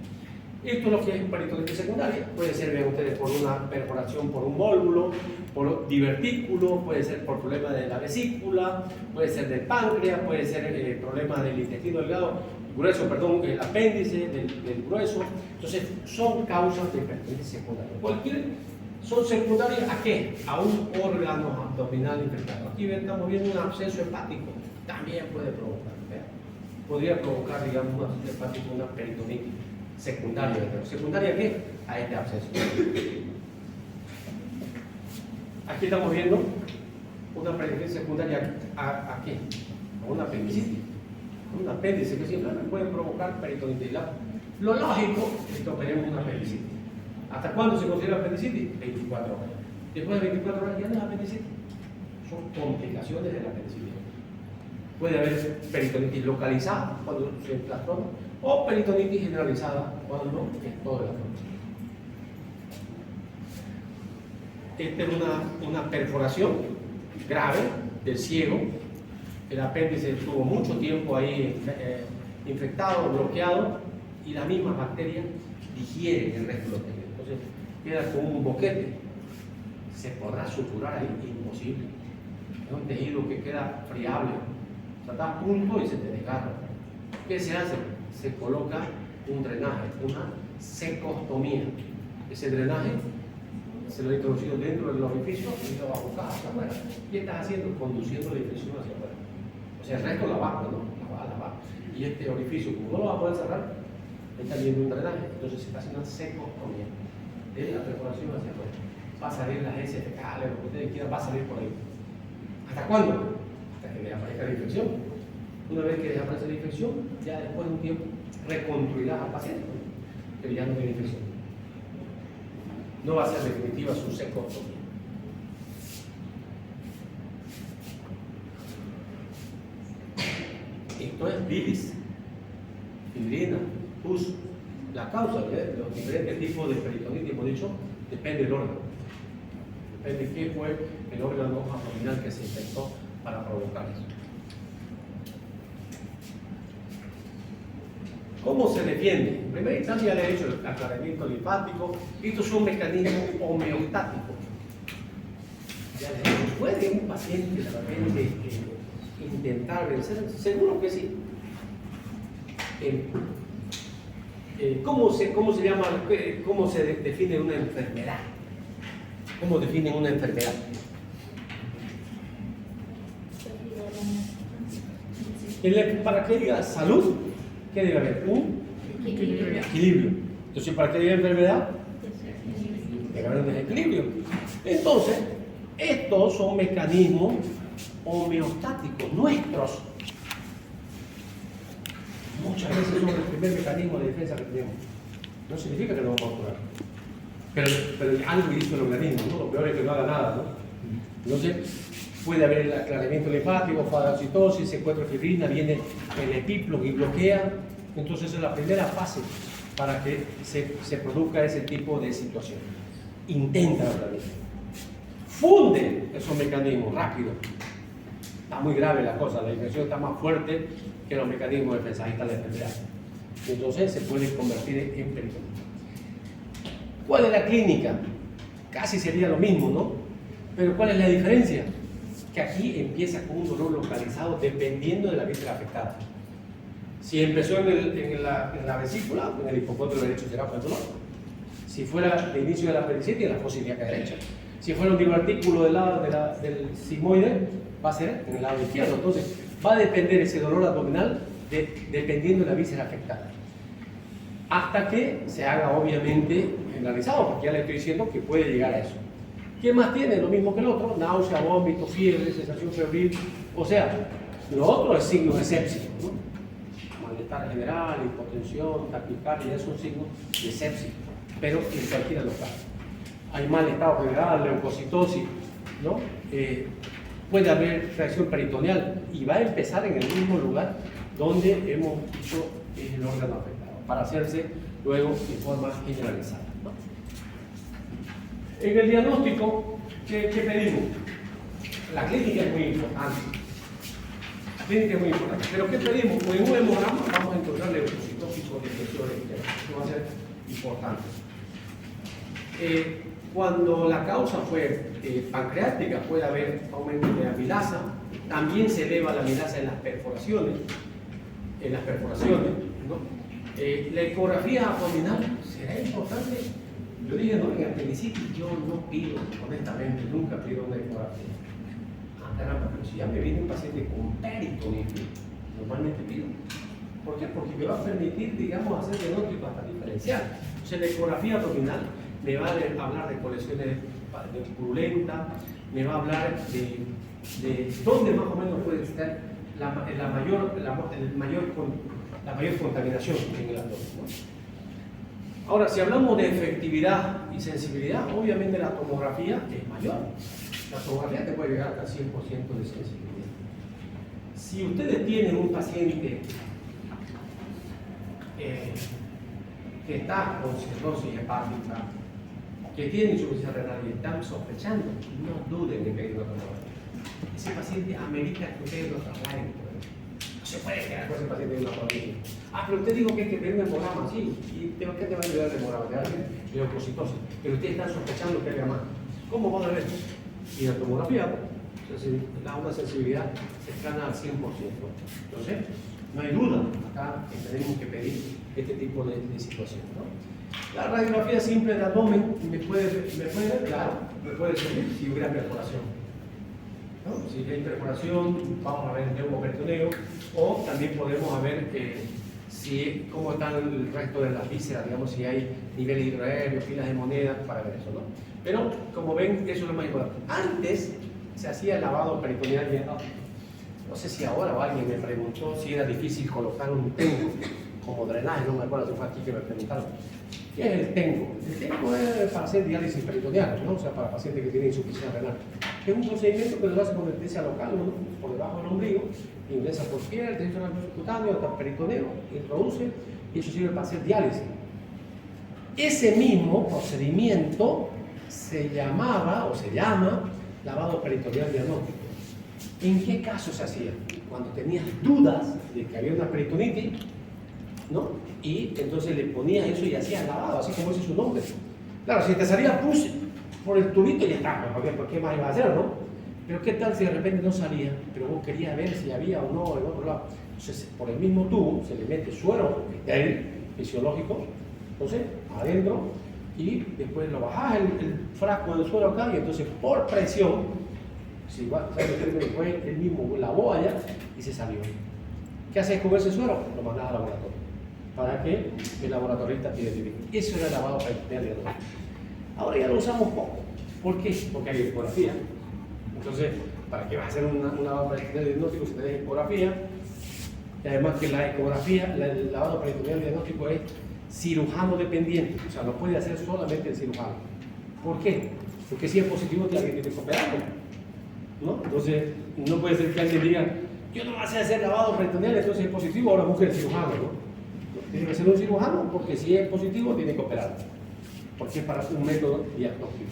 Esto es lo que es peritonitis secundaria. Puede ser, vean ustedes, por una perforación por un válvulo, por divertículo, puede ser por problema de la vesícula, puede ser del páncreas, puede ser problema del intestino delgado, grueso, perdón, el apéndice del grueso. Entonces, son causas de peritonitis secundaria. ¿Son secundarias a qué? A un órgano abdominal infectado. Aquí estamos viendo un absceso hepático. También puede provocar, ¿verdad? Podría provocar, digamos, un absceso hepático, una peritonitis secundaria. ¿Secundaria a qué? A este absceso. Aquí estamos viendo una peritonitis secundaria a qué? A una apendicitis. Un apéndice que siempre puede provocar peritonitis. Lo lógico es que operemos una apendicitis. ¿Hasta cuándo se considera apendicitis? 24 horas. Después de 24 horas ya no es apendicitis. Son complicaciones de la apendicitis. Puede haber peritonitis localizada cuando se trastorna, o peritonitis generalizada cuando es todo el abdomen. Esta es una perforación grave del ciego. El apéndice estuvo mucho tiempo ahí infectado, bloqueado, y la misma bacteria digiere el resto de los tejidos. Entonces queda como un boquete. ¿Se podrá suturar ahí? Imposible. Es un tejido que queda friable. O sea, está a punto y se te desgarra. ¿Qué se hace? Se coloca un drenaje, una secostomía. Ese drenaje se lo ha introducido dentro del orificio y lo va a buscar hacia afuera. ¿Qué estás haciendo? Conduciendo la infección hacia afuera. O sea, el resto la va, ¿no? La va. Y este orificio, como no lo va a poder cerrar, está viendo un drenaje. Entonces se está haciendo una secostomía de la perforación hacia afuera. Va a salir las heces fecales, lo que ustedes quieran, va a salir por ahí. ¿Hasta cuándo? Hasta que desaparezca la infección. Una vez que desaparece la infección, ya después de un tiempo reconstruirá al paciente, pero ya no tiene infección. No va a ser definitiva su secostomía. Esto es bilis, fibrina, pus. La causa de los diferentes tipos de peritonitis, hemos dicho, depende del órgano. Depende de qué fue el órgano abdominal que se infectó para provocar eso. ¿Cómo se defiende? En primera instancia ya le he dicho el aclaramiento linfático. Estos son mecanismos homeostáticos. Ya les he dicho, ¿puede un paciente de repente intentar vencer? Seguro que sí. ¿Cómo se llama? ¿Cómo se define una enfermedad? ¿Cómo definen una enfermedad? Para que diga salud, ¿qué debe haber? Un equilibrio. Entonces, para que diga enfermedad, debe haber un desequilibrio. Entonces, estos son mecanismos homeostáticos nuestros. Muchas veces son el primer mecanismo de defensa que tenemos. No significa que no vamos a curar. Pero algo hizo el organismo, ¿no? Lo peor es que no haga nada, ¿no? Entonces, puede haber el aclaramiento linfático, fagocitosis, secuestro de fibrina, viene el epíplogo y bloquea. Entonces, es la primera fase para que se produzca ese tipo de situación. Intenta el organismo. Funde esos mecanismos rápido. Está muy grave la cosa, la infección está más fuerte que los mecanismos de defensa. Ahí está la enfermedad. Entonces, se puede convertir en peritonitis. ¿Cuál es la clínica? Casi sería lo mismo, ¿no? Pero ¿cuál es la diferencia? Que aquí empieza con un dolor localizado dependiendo de la víscera afectada. Si empezó en la vesícula, en el hipocondrio derecho será por el dolor. Si fuera de inicio de la apendicitis, en la fosa ilíaca derecha. Si fuera un divertículo del lado del sigmoide, va a ser en el lado izquierdo. Entonces, va a depender ese dolor abdominal dependiendo de la víscera afectada. Hasta que se haga obviamente generalizado, porque ya le estoy diciendo que puede llegar a eso. ¿Qué más tiene? Lo mismo que el otro, náusea, vómito, fiebre, sensación febril. O sea, lo otro es signo de sepsis, ¿no? Malestar general, hipotensión, taquicardia, es un signo de sepsis, pero en cualquiera de los casos. Hay mal estado general, leucocitosis, ¿no? Puede haber reacción peritoneal y va a empezar en el mismo lugar donde hemos dicho el órgano afectado, para hacerse luego de forma generalizada, ¿no? En el diagnóstico, ¿qué pedimos? La clínica es muy importante. La clínica es muy importante. Pero ¿qué pedimos? Pues en un hemograma vamos a encontrar leucocitosis o depresiones. Eso va a ser importante. Cuando la causa fue pancreática, puede haber aumento de amilasa. También se eleva la amilasa en las perforaciones. ¿No? La ecografía abdominal será importante. Yo dije, no, en apendicitis yo no pido, honestamente, nunca pido una ecografía. Ah, caramba, pero si ya me viene un paciente con peritonitis, normalmente pido. ¿Por qué? Porque me va a permitir, digamos, hacer diagnóstico hasta diferencial. Entonces, la ecografía abdominal me va a hablar de colecciones purulentas, me va a hablar de dónde más o menos puede estar la mayor contaminación en el abdomen, ¿no? Ahora, si hablamos de efectividad y sensibilidad, obviamente la tomografía es mayor. La tomografía te puede llegar hasta el 100% de sensibilidad. Si ustedes tienen un paciente que está con cirrosis hepática, que tiene insuficiencia renal y están sospechando, no duden en pedir una tomografía. Ese paciente amerita que ustedes lo trasladen. No se puede quedar con ese paciente en una familia. Ah, pero usted dijo que hay que pedir un hemograma, sí. ¿Y qué te va a ayudar el hemograma? Te va a decir leucocitosis. Pero ustedes están sospechando que haya más. ¿Cómo van a ver? Y la tomografía da una sensibilidad cercana al 100%. Entonces, no hay duda, acá tenemos que pedir este tipo de situación, ¿no? La radiografía simple del abdomen me puede ver, claro, me puede servir si hubiera perforación, ¿no? Si hay perforación, vamos a ver el neumoperitoneo, o también podemos ver cómo está el resto de las vísceras, digamos, si hay niveles hidroaéreos, filas de monedas, para ver eso, ¿no? Pero, como ven, eso es lo más importante. Antes se hacía el lavado peritoneal y no sé si ahora o alguien me preguntó si era difícil colocar un tengo como drenaje, no me acuerdo si fue aquí que me preguntaron. ¿Qué es el tengo? El tengo es para hacer diálisis peritoneal, ¿no? O sea, para pacientes que tienen insuficiencia renal. Es un procedimiento que lo hace con anestesia local, ¿no? Por debajo del ombligo, ingresa por piel, dentro del subcutáneo, hasta el peritoneo, introduce y eso sirve para hacer diálisis. Ese mismo procedimiento se llamaba o se llama lavado peritoneal diagnóstico. ¿En qué caso se hacía? Cuando tenías dudas de que había una peritonitis, ¿no? Y entonces le ponías eso y hacías lavado, así como dice su nombre. Claro, si te salía pus por el tubito ya está, ¿por qué más iba a hacer, no? Pero ¿qué tal si de repente no salía, pero vos querías ver si había o no en otro lado? Entonces, por el mismo tubo se le mete suero estéril, fisiológico, entonces, adentro, y después lo bajás el frasco del suero acá, y entonces por presión, si igual, después él mismo lavó allá y se salió. ¿Qué haces con ese suero? Lo mandás al laboratorio para que el laboratorista te identifique. Eso era el lavado peritoneal diagnóstico. Ahora ya lo usamos poco. ¿Por qué? Porque hay ecografía. Entonces, ¿para qué vas a hacer un lavado peritoneal diagnóstico si tenés ecografía? Y además que la ecografía, el lavado peritoneal diagnóstico es cirujano dependiente, o sea, lo puede hacer solamente el cirujano. ¿Por qué? Porque si es positivo, alguien tiene que operarlo, ¿no? Entonces, no puede ser que alguien diga, yo no voy a hacer lavado peritoneal, entonces es positivo, ahora busque el cirujano, ¿no? Tiene que ser un cirujano, porque si es positivo, tiene que operarlo, porque es para un método diagnóstico.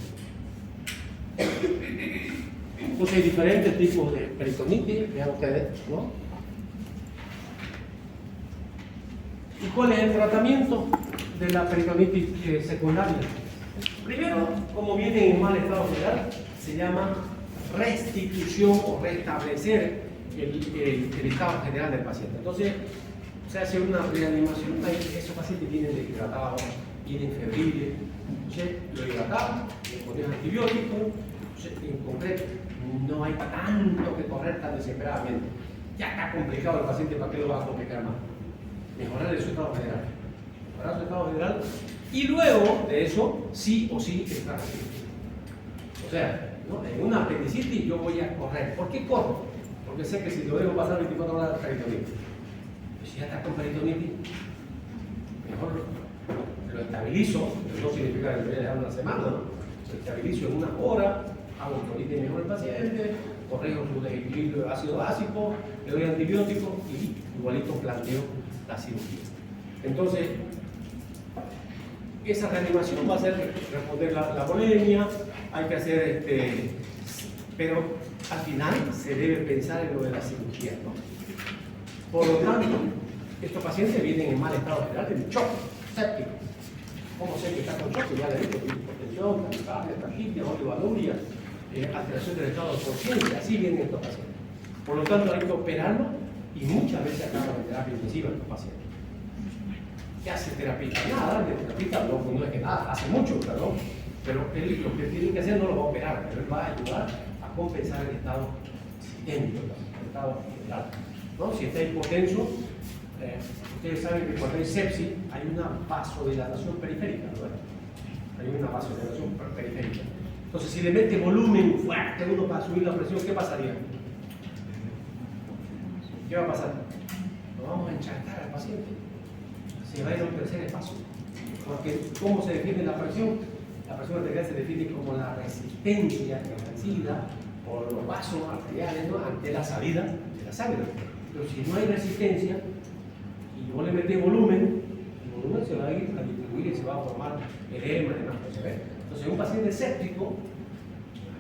Entonces, hay diferentes tipos de peritonitis, vean ustedes, ¿no? ¿Y cuál es el tratamiento de la peritonitis secundaria? Primero, como viene en mal estado general, se llama restitución o restablecer el estado general del paciente. Entonces, se hace una reanimación, esos pacientes vienen deshidratados, vienen febriles, entonces lo hidratamos, le ponemos antibióticos, en concreto no hay tanto que correr tan desesperadamente. Ya está complicado el paciente, ¿para qué lo va a complicar más? Mejorar el estado general. Mejorar su estado general y luego de eso, sí o sí, estar así. O sea, ¿no? En una apendicitis yo voy a correr. ¿Por qué corro? Porque sé que si lo dejo pasar 24 horas peritonitis. Pues si ya está con peritonitis, mejor lo estabilizo. No significa que lo voy a dejar una semana, ¿no? Lo estabilizo en una hora, hago que ahorita mejor el paciente, corrijo su desequilibrio de ácido básico, le doy antibiótico y igualito planteo la cirugía. Entonces, esa reanimación va a ser responder la bulimia, hay que hacer, pero al final se debe pensar en lo de la cirugía, ¿no? Por lo tanto, estos pacientes vienen en mal estado general, en shock séptico. ¿Cómo sé que está con shock? Ya le digo, hipertensión, taquicardia, taquicardia, oligoanuria, alteración del estado de conciencia, así vienen estos pacientes. Por lo tanto, hay que operarlo y muchas veces acaban en terapia intensiva estos pacientes. ¿Qué hace el terapista? Nada, el terapista no es que nada, hace mucho, claro, pero él lo que tiene que hacer no lo va a operar, pero él va a ayudar a compensar el estado sistémico, el estado general. ¿No? Si está hipotenso, ustedes saben que cuando hay sepsis hay una vasodilatación periférica, ¿no? Hay una vasodilatación periférica. Entonces, si le mete volumen fuerte uno para subir la presión, ¿qué pasaría? ¿Qué va a pasar? Lo vamos a encharcar al paciente. Se va a ir a un tercer espacio. Porque, ¿cómo se define la presión? La presión arterial se define como la resistencia ejercida por los vasos arteriales, ¿no? Ante la salida de la sangre. Pero si no hay resistencia y no le metes volumen, el volumen se va a ir a distribuir y se va a formar edema y demás. Entonces, un paciente séptico,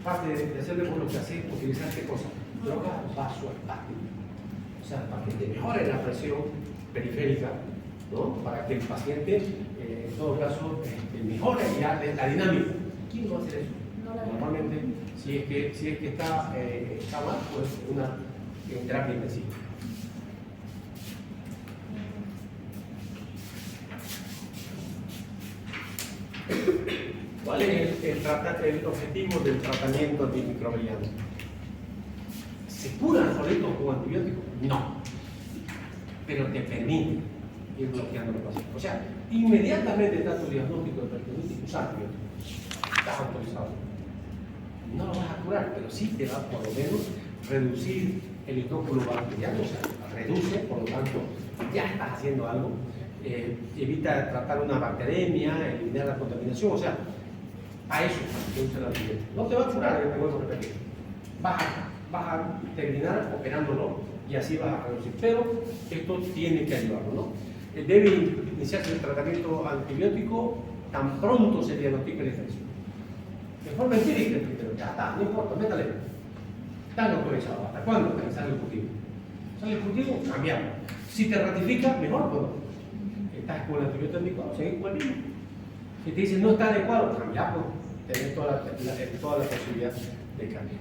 aparte de hacerle por lo que hace, utilizar qué cosa? Drogas vasoespásticas. O sea, para que te mejore la presión periférica, ¿no? Para que el paciente, en todo caso, mejore ya la dinámica. ¿Quién va a hacer eso? Normalmente, si es que está mal, pues una terapia intensiva. ¿Cuál es el objetivo del tratamiento antimicrobiano? ¿Se curan solitos con antibióticos? No. Pero te permite ir bloqueando los pacientes. O sea, inmediatamente está tu diagnóstico de peritonitis, usa antibióticos. Estás autorizado. No lo vas a curar, pero sí te va por lo menos reducir el hidróculo bacteriano, o sea, reduce, por lo tanto, ya estás haciendo algo. Evita tratar una bacteremia, eliminar la contaminación, o sea, a eso se usa el antibiótico. No te va a curar, te vuelvo a repetir. Vas a terminar operándolo y así vas a reducir. Pero esto tiene que ayudarlo, ¿no? Debe iniciarse el tratamiento antibiótico tan pronto se diagnostique la infección. De forma empírica, pero ya está, no importa, métale. Está autorizado. ¿Hasta cuándo? Hasta que sale el cultivo. Sale el cultivo, cambiamos. Si te ratifica, mejor, pues. Estás con el antibiótico adecuado, seguir con el mismo. Si te dicen no está adecuado, cambiamos. Tenés toda la posibilidad de cambiar.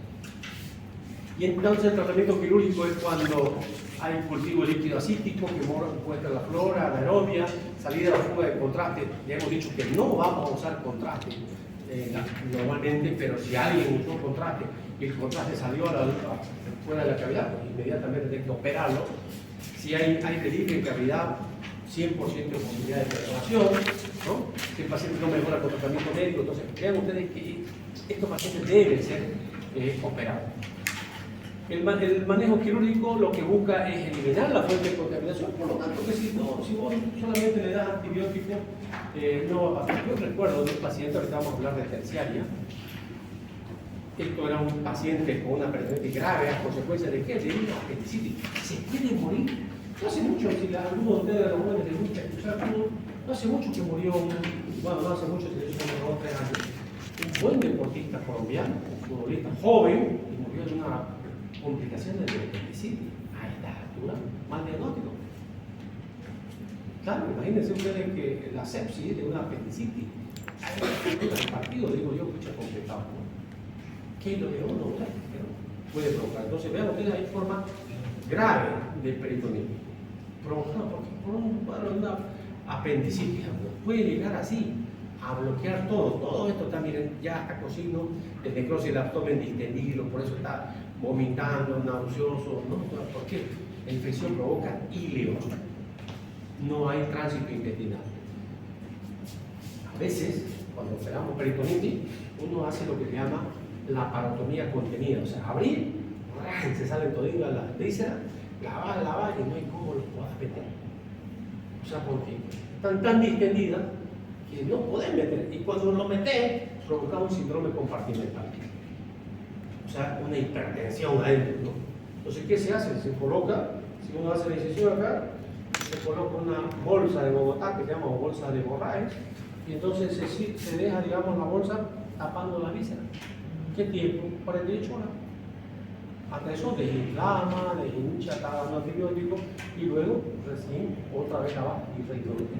Y entonces el tratamiento quirúrgico es cuando hay cultivo líquido acítico que muestra la flora, la aerobia, salida de la fuga de contraste. Ya hemos dicho que no vamos a usar contraste normalmente, pero si alguien usó contraste y el contraste salió fuera de la cavidad, pues inmediatamente hay que operarlo. Si hay aire libre en cavidad, 100% de posibilidad de preservación, ¿no? Si el paciente no mejora con tratamiento médico, entonces vean ustedes que estos pacientes deben ser operados. El manejo quirúrgico lo que busca es eliminar la fuente de contaminación, por lo tanto que si vos solamente le das antibióticos, no va a pasar. Yo recuerdo de un paciente, ahorita vamos a hablar de terciaria. Esto era un paciente con una peritonitis grave a consecuencia de qué? De una apendicitis. Se puede morir. No hace mucho, si a alguno de ustedes, a los jóvenes les gusta escuchar todo, no hace mucho que murió no hace mucho, se le hizo como 2 o 3 años, un buen deportista colombiano, un futbolista joven, y murió de una complicación de apendicitis. A esta altura, mal diagnóstico. Claro, imagínense ustedes que la sepsis de una apendicitis, a esta altura del partido, digo yo, escucha complicado, ¿no? ¿Qué es lo que uno puede provocar? Entonces, vean ustedes, hay forma grave de peritonitis, provocada por un cuadro de una apendicitis. Puede llegar así a bloquear todo esto está, miren, ya está con signo de necrosis del abdomen distendido, por eso está vomitando, nauseoso, ¿no? ¿Por qué? La infección provoca íleo, no hay tránsito intestinal. A veces, cuando operamos peritonitis, uno hace lo que se llama la parotomía contenida, o sea, abrir, se salen toditas las vísceras, lavar y no hay cómo los puedas meter. O sea, porque están tan distendidas que no pueden meter. Y cuando lo metes, provoca un síndrome compartimental. O sea, una hipertensión adentro, ¿no? Entonces, ¿qué se hace? Se coloca, si uno hace la incisión acá, se coloca una bolsa de Bogotá que se llama bolsa de Borraes, y entonces se deja, digamos, la bolsa tapando la víscera. ¿Qué tiempo? 48 horas. Hasta eso desinflama, deshincha, está dando antibiótico y luego recién otra vez la va y reintroduce.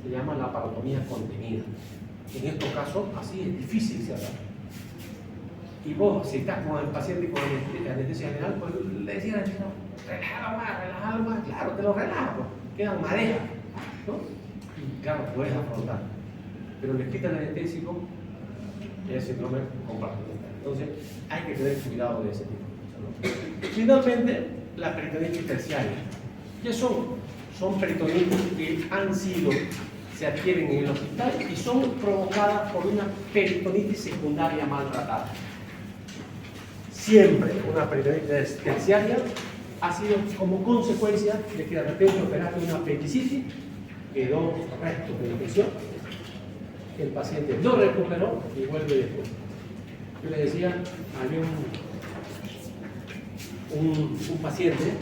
Se llama la parotomía contenida. En estos casos, así es difícil se hace. Y vos, si estás con el paciente con anestesia general, pues le decías al chico, relájalo más, claro, te lo relajas, pues, quedan marejas, ¿no? Y claro, puedes afrontar. Pero le quitan el anestésico, es síndrome compartimental. Entonces, hay que tener cuidado de ese tipo de cosas, ¿no? Finalmente, la peritonitis terciaria. ¿Qué son? Son peritonitis que se adquieren en el hospital y son provocadas por una peritonitis secundaria maltratada. Siempre una peritonitis terciaria ha sido como consecuencia de que de repente operaste una apendicitis, quedó restos de infección, el paciente no recuperó y vuelve después. Yo les decía, había un paciente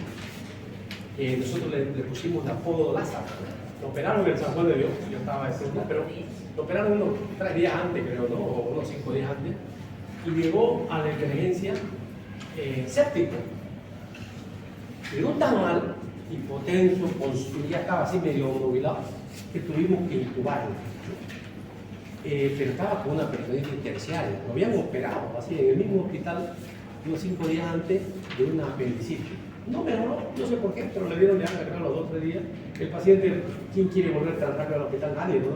que nosotros le pusimos el apodo Lázaro. Lo operaron en el San Juan de Dios, yo estaba diciendo, pero lo operaron unos 3 días antes, creo, ¿no? O unos 5 días antes, y llegó a la emergencia séptica. Llegó tan mal, hipotenso, ya estaba así medio nubilado, que tuvimos que intubarlo. Pero estaba con una peritonitis terciaria, lo habían operado así en el mismo hospital unos 5 días antes de una apendicitis. No mejoró, no sé por qué, pero le dieron de alta, creo, los 2 o 3 días. El paciente, ¿quién quiere volver tan rápido al hospital? Nadie, ¿no?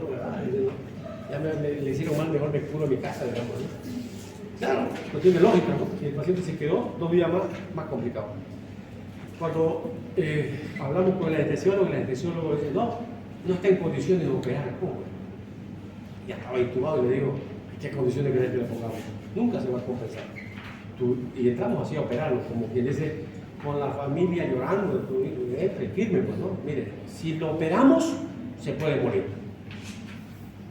Ya le hicieron mal, mejor me curo en mi casa, digamos, ¿no? Claro, no tiene lógica, ¿no? Si el paciente se quedó 2 días más complicado. Cuando hablamos con el anestesiólogo dice, no está en condiciones de operar. ¿Cómo? Ya estaba intubado y le digo, ¿qué condiciones querés que le pongamos? Nunca se va a compensar. Y entramos así a operarlo, como quien dice, con la familia llorando, firme, pues, ¿no? Mire, si lo operamos, se puede morir.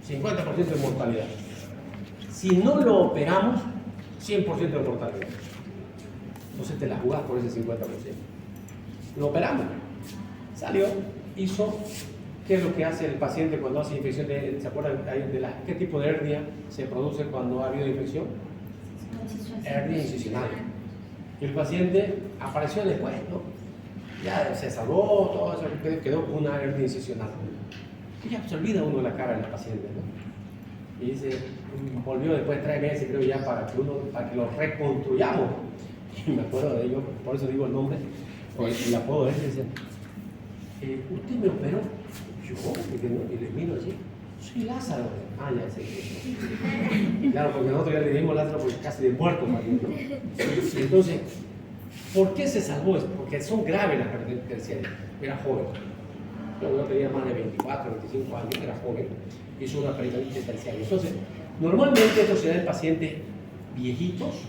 50% de mortalidad. Si no lo operamos, 100% de mortalidad. Entonces te la jugás por ese 50%. Lo operamos. Salió, hizo. ¿Qué es lo que hace el paciente cuando hace infección? ¿Se acuerdan qué tipo de hernia se produce cuando ha habido infección? Hernia incisional. Y el paciente apareció después, ¿no? Ya se salvó, todo eso, quedó con una hernia incisional. Y ya se olvida uno de la cara del paciente, ¿no? Y dice, volvió después de 3 meses, creo, ya para que lo reconstruyamos. Y me acuerdo de ello, por eso digo el nombre, el apodo de él, dice, ¿usted me operó? Yo, y le miro así, soy Lázaro. Ah, ya sé. Claro, porque nosotros ya le dimos Lázaro porque casi de muerto, ¿no? Y entonces, ¿por qué se salvó? Porque son graves las peritonitis terciarias. Era joven. Yo tenía más de 24, 25 años, era joven. Hizo una peritonitis terciaria. Entonces, normalmente esto se da en pacientes viejitos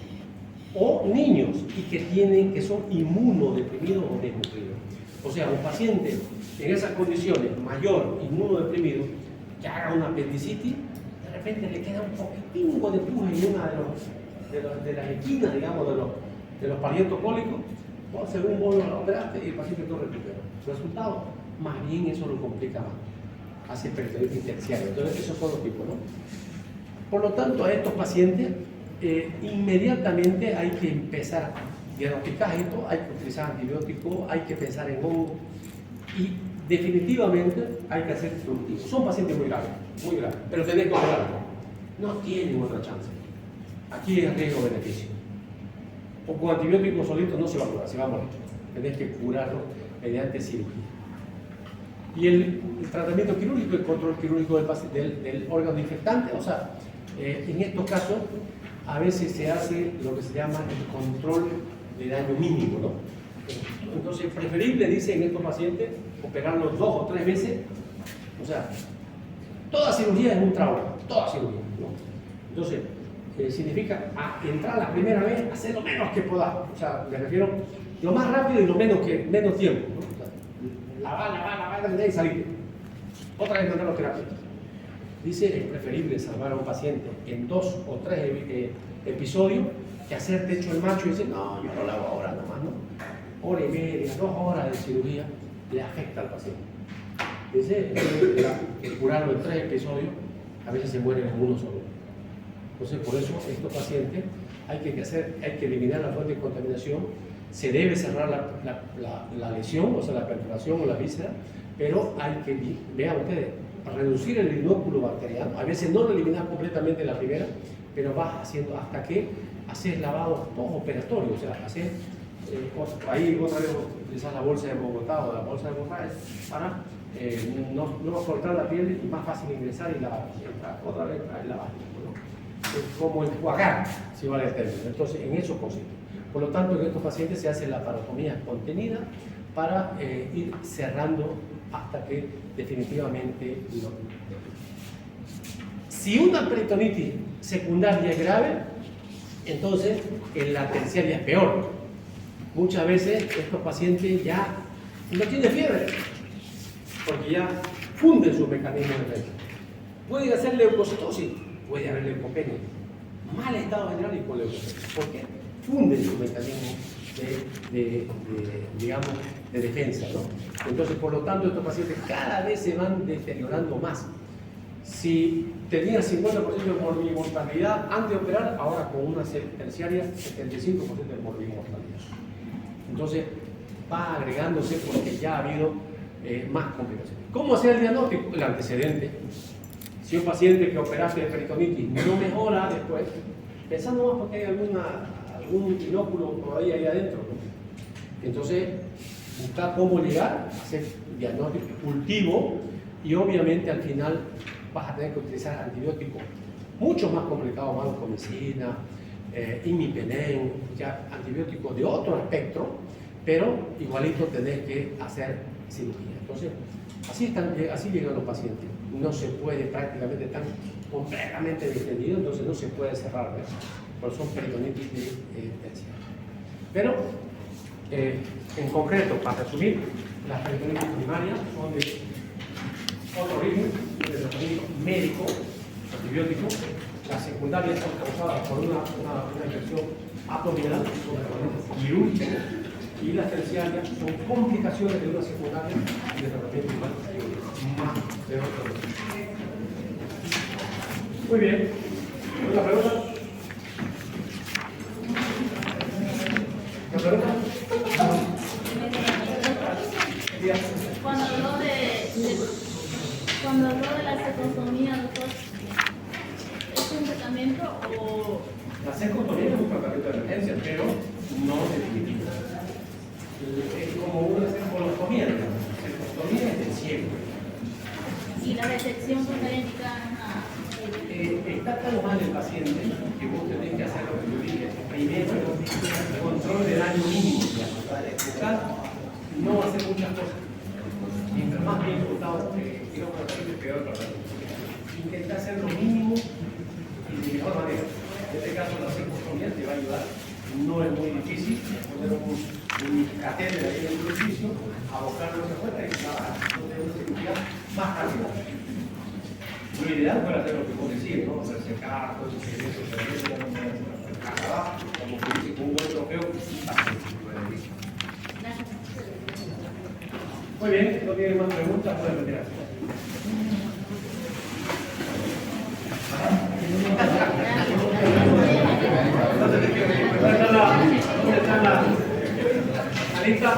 o niños y que son inmunodeprimidos o desnutridos. O sea, un paciente en esas condiciones, mayor, inmunodeprimido, que haga una apendicitis, de repente le queda un poquitín de pus en una de las esquinas, digamos, de los parientos cólicos, o según vos lo operaste y el paciente no recupera. Resultado, más bien eso lo complica más, hace peritonitis terciaria. Entonces, esos son los tipos, ¿no? Por lo tanto, a estos pacientes, inmediatamente hay que empezar a diagnosticar esto, hay que utilizar antibióticos, hay que pensar en hongo y definitivamente hay que hacer disruptivos. Son pacientes muy graves, pero tenés que operarlo. No tienen otra chance. Aquí es riesgo-beneficio. O con antibióticos solitos no se va a curar, se va a morir. Tenés que curarlo mediante cirugía. Y el tratamiento quirúrgico, el control quirúrgico del órgano infectante, o sea, en estos casos a veces se hace lo que se llama el control de daño mínimo, ¿no? Entonces, preferible, dice en estos pacientes, operarlos 2 o 3 veces, o sea, toda cirugía es un trauma, toda cirugía, ¿no? Entonces, significa entrar la primera vez, hacer lo menos que pueda, o sea, me refiero lo más rápido y lo menos tiempo, ¿no? O sea, lavar y salir. Otra vez mandarlo a terapia. Dice, es preferible salvar a un paciente en 2 o 3 episodios que hacer techo el macho y decir, no, yo lo lavo ahora nomás, ¿no? Hora y media, 2 horas de cirugía le afecta al paciente. Dice, curarlo en 3 episodios, a veces se muere en uno solo. Entonces, por eso, estos pacientes hay que eliminar la fuente de contaminación, se debe cerrar la lesión, o sea, la perforación o la víscera, pero hay que, vean ustedes, reducir el inóculo bacteriano, a veces no lo eliminar completamente la primera, pero vas haciendo hasta que haces lavados postoperatorios, o sea, hacer, ahí otra vez utilizar la bolsa de Bogotá o la bolsa de Bogotá es para no cortar la piel y más fácil ingresar y lavar, otra vez lavar, ¿no? Es como enjuagar, si vale el término. Entonces, en eso consiste. Por lo tanto, en estos pacientes se hace la parotomía contenida para ir cerrando hasta que definitivamente lo... Si una peritonitis secundaria es grave, entonces en la terciaria es peor. Muchas veces estos pacientes ya no tienen fiebre, porque ya funden su mecanismo de defensa. Puede hacer leucocitosis, puede haber leucopenia, mal estado general y con leucopenia. ¿Por qué? Funden su mecanismo digamos, de defensa, ¿no? Entonces, por lo tanto, estos pacientes cada vez se van deteriorando más. Si tenían 50% de mortalidad antes de operar, ahora con una terciaria, 75% de mortalidad. Entonces, va agregándose porque ya ha habido más complicaciones. ¿Cómo hacer el diagnóstico? El antecedente. Si un paciente que operaste de peritonitis no mejora después, pensando más porque hay algún inóculo todavía ahí adentro, ¿no? Entonces, buscar cómo llegar, hacer diagnóstico, cultivo, y obviamente al final vas a tener que utilizar antibióticos mucho más complicados, vancomicina, imipenem, ya antibióticos de otro espectro, pero igualito tenés que hacer cirugía. Entonces, así llegan los pacientes. No se puede prácticamente, están completamente distendidos, entonces no se puede cerrar, ¿ves? Pero son peritonitis de terciaria. Pero, en concreto, para resumir, las peritonitis primarias son de otro origen, de tratamiento médico, antibiótico. Las secundarias son causadas por una infección abdominal, son tratamientos quirúrgicos, y las terciarias son complicaciones de una secundaria y de tratamiento más de otro origen. Muy bien. ¿Otra pregunta? ¿Otra pregunta? Cuando habló de la secostomía, doctor, ¿es un tratamiento o...? La secostomía es un tratamiento de emergencia, pero no definitivo. Es como una colostomía, digamos. La secostomía es del ciego. ¿Y la resección contraindicada? Está tan mal el paciente que vos tenés que hacer lo que yo dije. Primero, control de daño mínimo. Buscar no hacer muchas cosas. Mientras más bien resultados quirófano paciente, peor para el paciente. Intenta hacer lo mínimo y de mejor manera. En este caso, la secostomía te va a ayudar. No es muy difícil. Poner un catéter ahí en el edificio, abocarlo hacia afuera y tener una cirugía más rápida. Lo ideal fuera hacer lo que vos decís, ¿no? Hacerse cargos, como que dice, con un buen trofeo, muy bien, no tiene más preguntas, pueden retirarse. ¿Dónde está la lista?